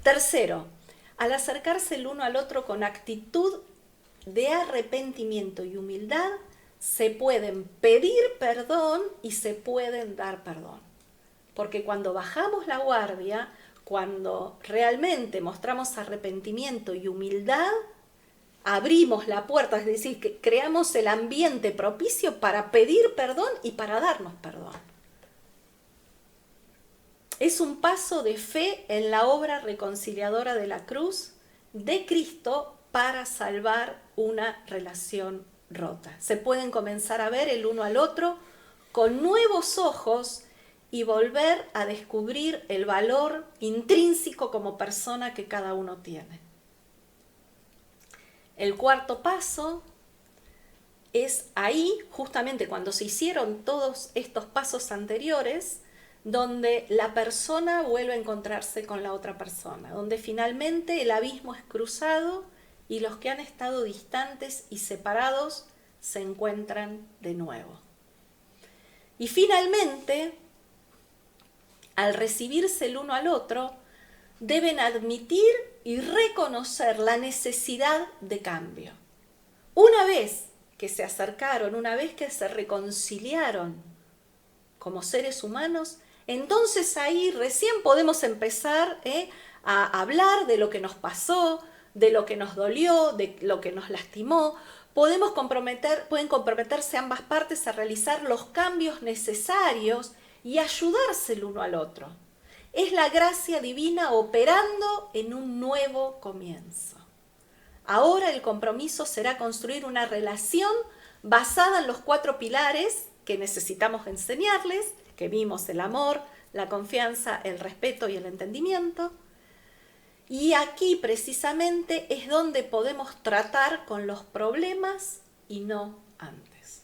Tercero, al acercarse el uno al otro con actitud de arrepentimiento y humildad, se pueden pedir perdón y se pueden dar perdón. Porque cuando bajamos la guardia, cuando realmente mostramos arrepentimiento y humildad, abrimos la puerta, es decir, que creamos el ambiente propicio para pedir perdón y para darnos perdón. Es un paso de fe en la obra reconciliadora de la cruz de Cristo para salvar una relación rota. Se pueden comenzar a ver el uno al otro con nuevos ojos y volver a descubrir el valor intrínseco como persona que cada uno tiene. El cuarto paso es ahí, justamente cuando se hicieron todos estos pasos anteriores, donde la persona vuelve a encontrarse con la otra persona, donde finalmente el abismo es cruzado y los que han estado distantes y separados se encuentran de nuevo. Y finalmente, al recibirse el uno al otro, deben admitir y reconocer la necesidad de cambio. Una vez que se acercaron, una vez que se reconciliaron como seres humanos, entonces ahí recién podemos empezar a hablar de lo que nos pasó, de lo que nos dolió, de lo que nos lastimó. Pueden comprometerse ambas partes a realizar los cambios necesarios y ayudarse el uno al otro. Es la gracia divina operando en un nuevo comienzo. Ahora el compromiso será construir una relación basada en los 4 pilares que necesitamos enseñarles, que vimos: el amor, la confianza, el respeto y el entendimiento. Y aquí precisamente es donde podemos tratar con los problemas y no antes.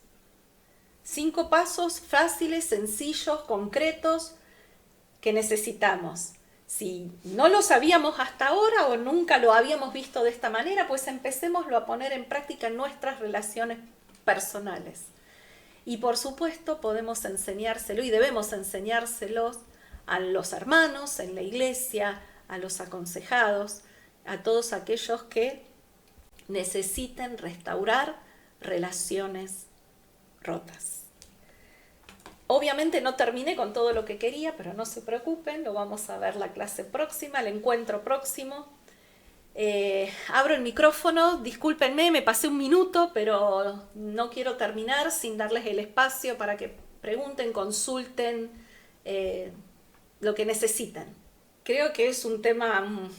5 pasos fáciles, sencillos, concretos que necesitamos. Si no lo sabíamos hasta ahora o nunca lo habíamos visto de esta manera, pues empecémoslo a poner en práctica en nuestras relaciones personales. Y por supuesto podemos enseñárselo y debemos enseñárselos a los hermanos en la iglesia, a los aconsejados, a todos aquellos que necesiten restaurar relaciones rotas. Obviamente no terminé con todo lo que quería, pero no se preocupen, lo vamos a ver la clase próxima, el encuentro próximo. Abro el micrófono, discúlpenme, me pasé un minuto, pero no quiero terminar sin darles el espacio para que pregunten, consulten lo que necesiten. Creo que es un tema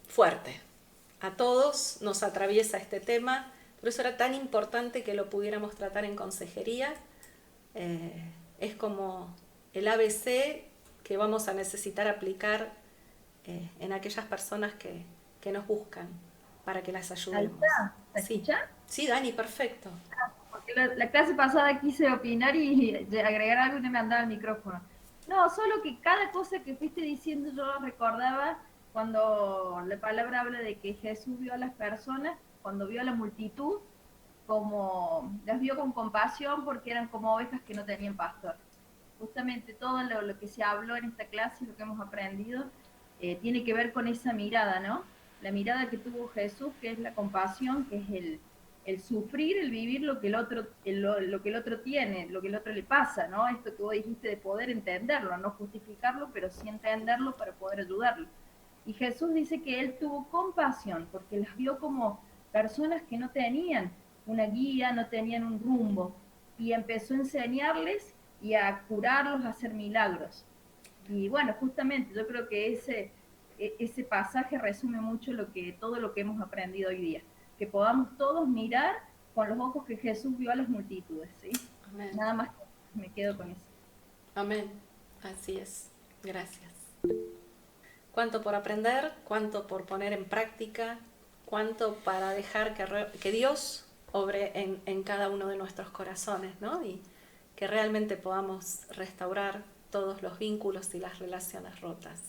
fuerte. A todos nos atraviesa este tema, por eso era tan importante que lo pudiéramos tratar en consejería. Es como el ABC que vamos a necesitar aplicar en aquellas personas que nos buscan. para que las Ahí ayudemos. está. ¿Se Sí, escucha? sí, Dani, perfecto. Porque la clase pasada quise opinar y agregar algo y no me andaba el micrófono. No, solo que cada cosa que fuiste diciendo yo recordaba cuando la palabra habla de que Jesús vio a las personas, cuando vio a la multitud, como las vio con compasión porque eran como ovejas que no tenían pastor. Justamente todo lo que se habló en esta clase y lo que hemos aprendido tiene que ver con esa mirada, ¿no? La mirada que tuvo Jesús, que es la compasión, que es el sufrir, el vivir lo que el otro, lo que el otro tiene, lo que el otro le pasa, ¿no? Esto que vos dijiste de poder entenderlo, no justificarlo, pero sí entenderlo para poder ayudarlo. Y Jesús dice que él tuvo compasión, porque las vio como personas que no tenían una guía, no tenían un rumbo, y empezó a enseñarles y a curarlos, a hacer milagros. Y bueno, justamente yo creo que ese pasaje resume mucho todo lo que hemos aprendido hoy día, que podamos todos mirar con los ojos que Jesús vio a las multitudes, ¿sí? Amén. Nada más me quedo con eso. Amén. Así es. Gracias. Cuánto por aprender, cuánto por poner en práctica, cuánto para dejar que Dios obre en cada uno de nuestros corazones, ¿no? Y que realmente podamos restaurar todos los vínculos y las relaciones rotas.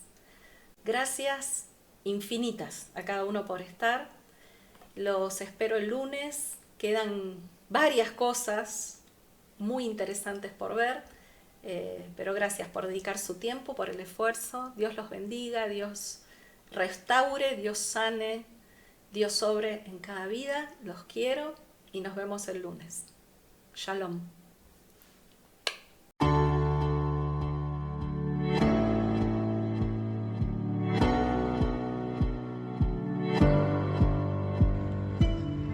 Gracias infinitas a cada uno por estar. Los espero el lunes. Quedan varias cosas muy interesantes por ver, pero gracias por dedicar su tiempo, por el esfuerzo. Dios los bendiga, Dios restaure, Dios sane, Dios sobre en cada vida. Los quiero y nos vemos el lunes. Shalom.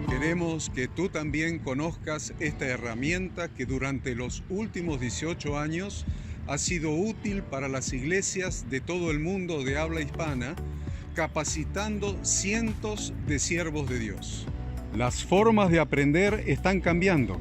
Queremos que tú también conozcas esta herramienta que durante los últimos 18 años ha sido útil para las iglesias de todo el mundo de habla hispana, capacitando cientos de siervos de Dios. Las formas de aprender están cambiando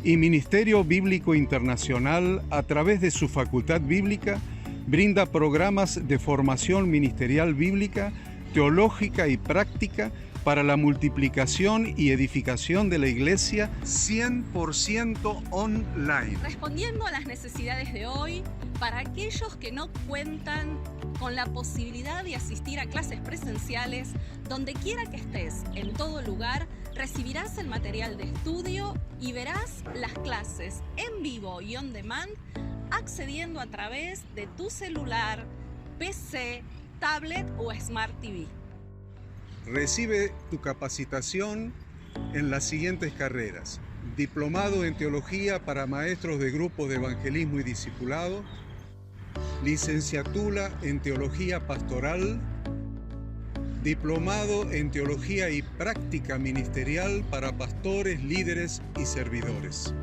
y Ministerio Bíblico Internacional, a través de su Facultad Bíblica, brinda programas de formación ministerial bíblica, teológica y práctica para la multiplicación y edificación de la iglesia 100% online. Respondiendo a las necesidades de hoy, para aquellos que no cuentan con la posibilidad de asistir a clases presenciales, donde quiera que estés, en todo lugar, recibirás el material de estudio y verás las clases en vivo y on demand, accediendo a través de tu celular, PC, tablet o Smart TV. Recibe tu capacitación en las siguientes carreras: Diplomado en Teología para Maestros de Grupos de Evangelismo y Discipulado, Licenciatura en Teología Pastoral, Diplomado en Teología y Práctica Ministerial para Pastores, Líderes y Servidores.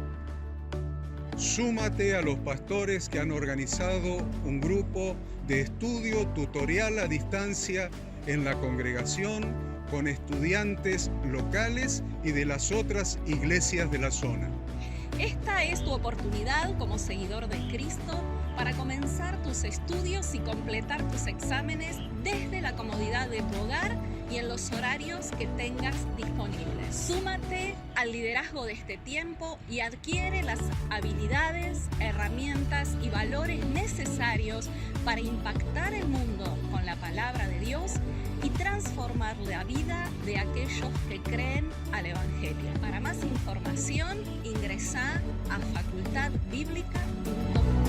Súmate a los pastores que han organizado un grupo de estudio tutorial a distancia en la congregación con estudiantes locales y de las otras iglesias de la zona. Esta es tu oportunidad como seguidor de Cristo para comenzar tus estudios y completar tus exámenes desde la comodidad de tu hogar y en los horarios que tengas disponibles. Súmate al liderazgo de este tiempo y adquiere las habilidades, herramientas y valores necesarios para impactar el mundo con la palabra de Dios y transformar la vida de aquellos que creen al Evangelio. Para más información, ingresá a facultadbiblica.com.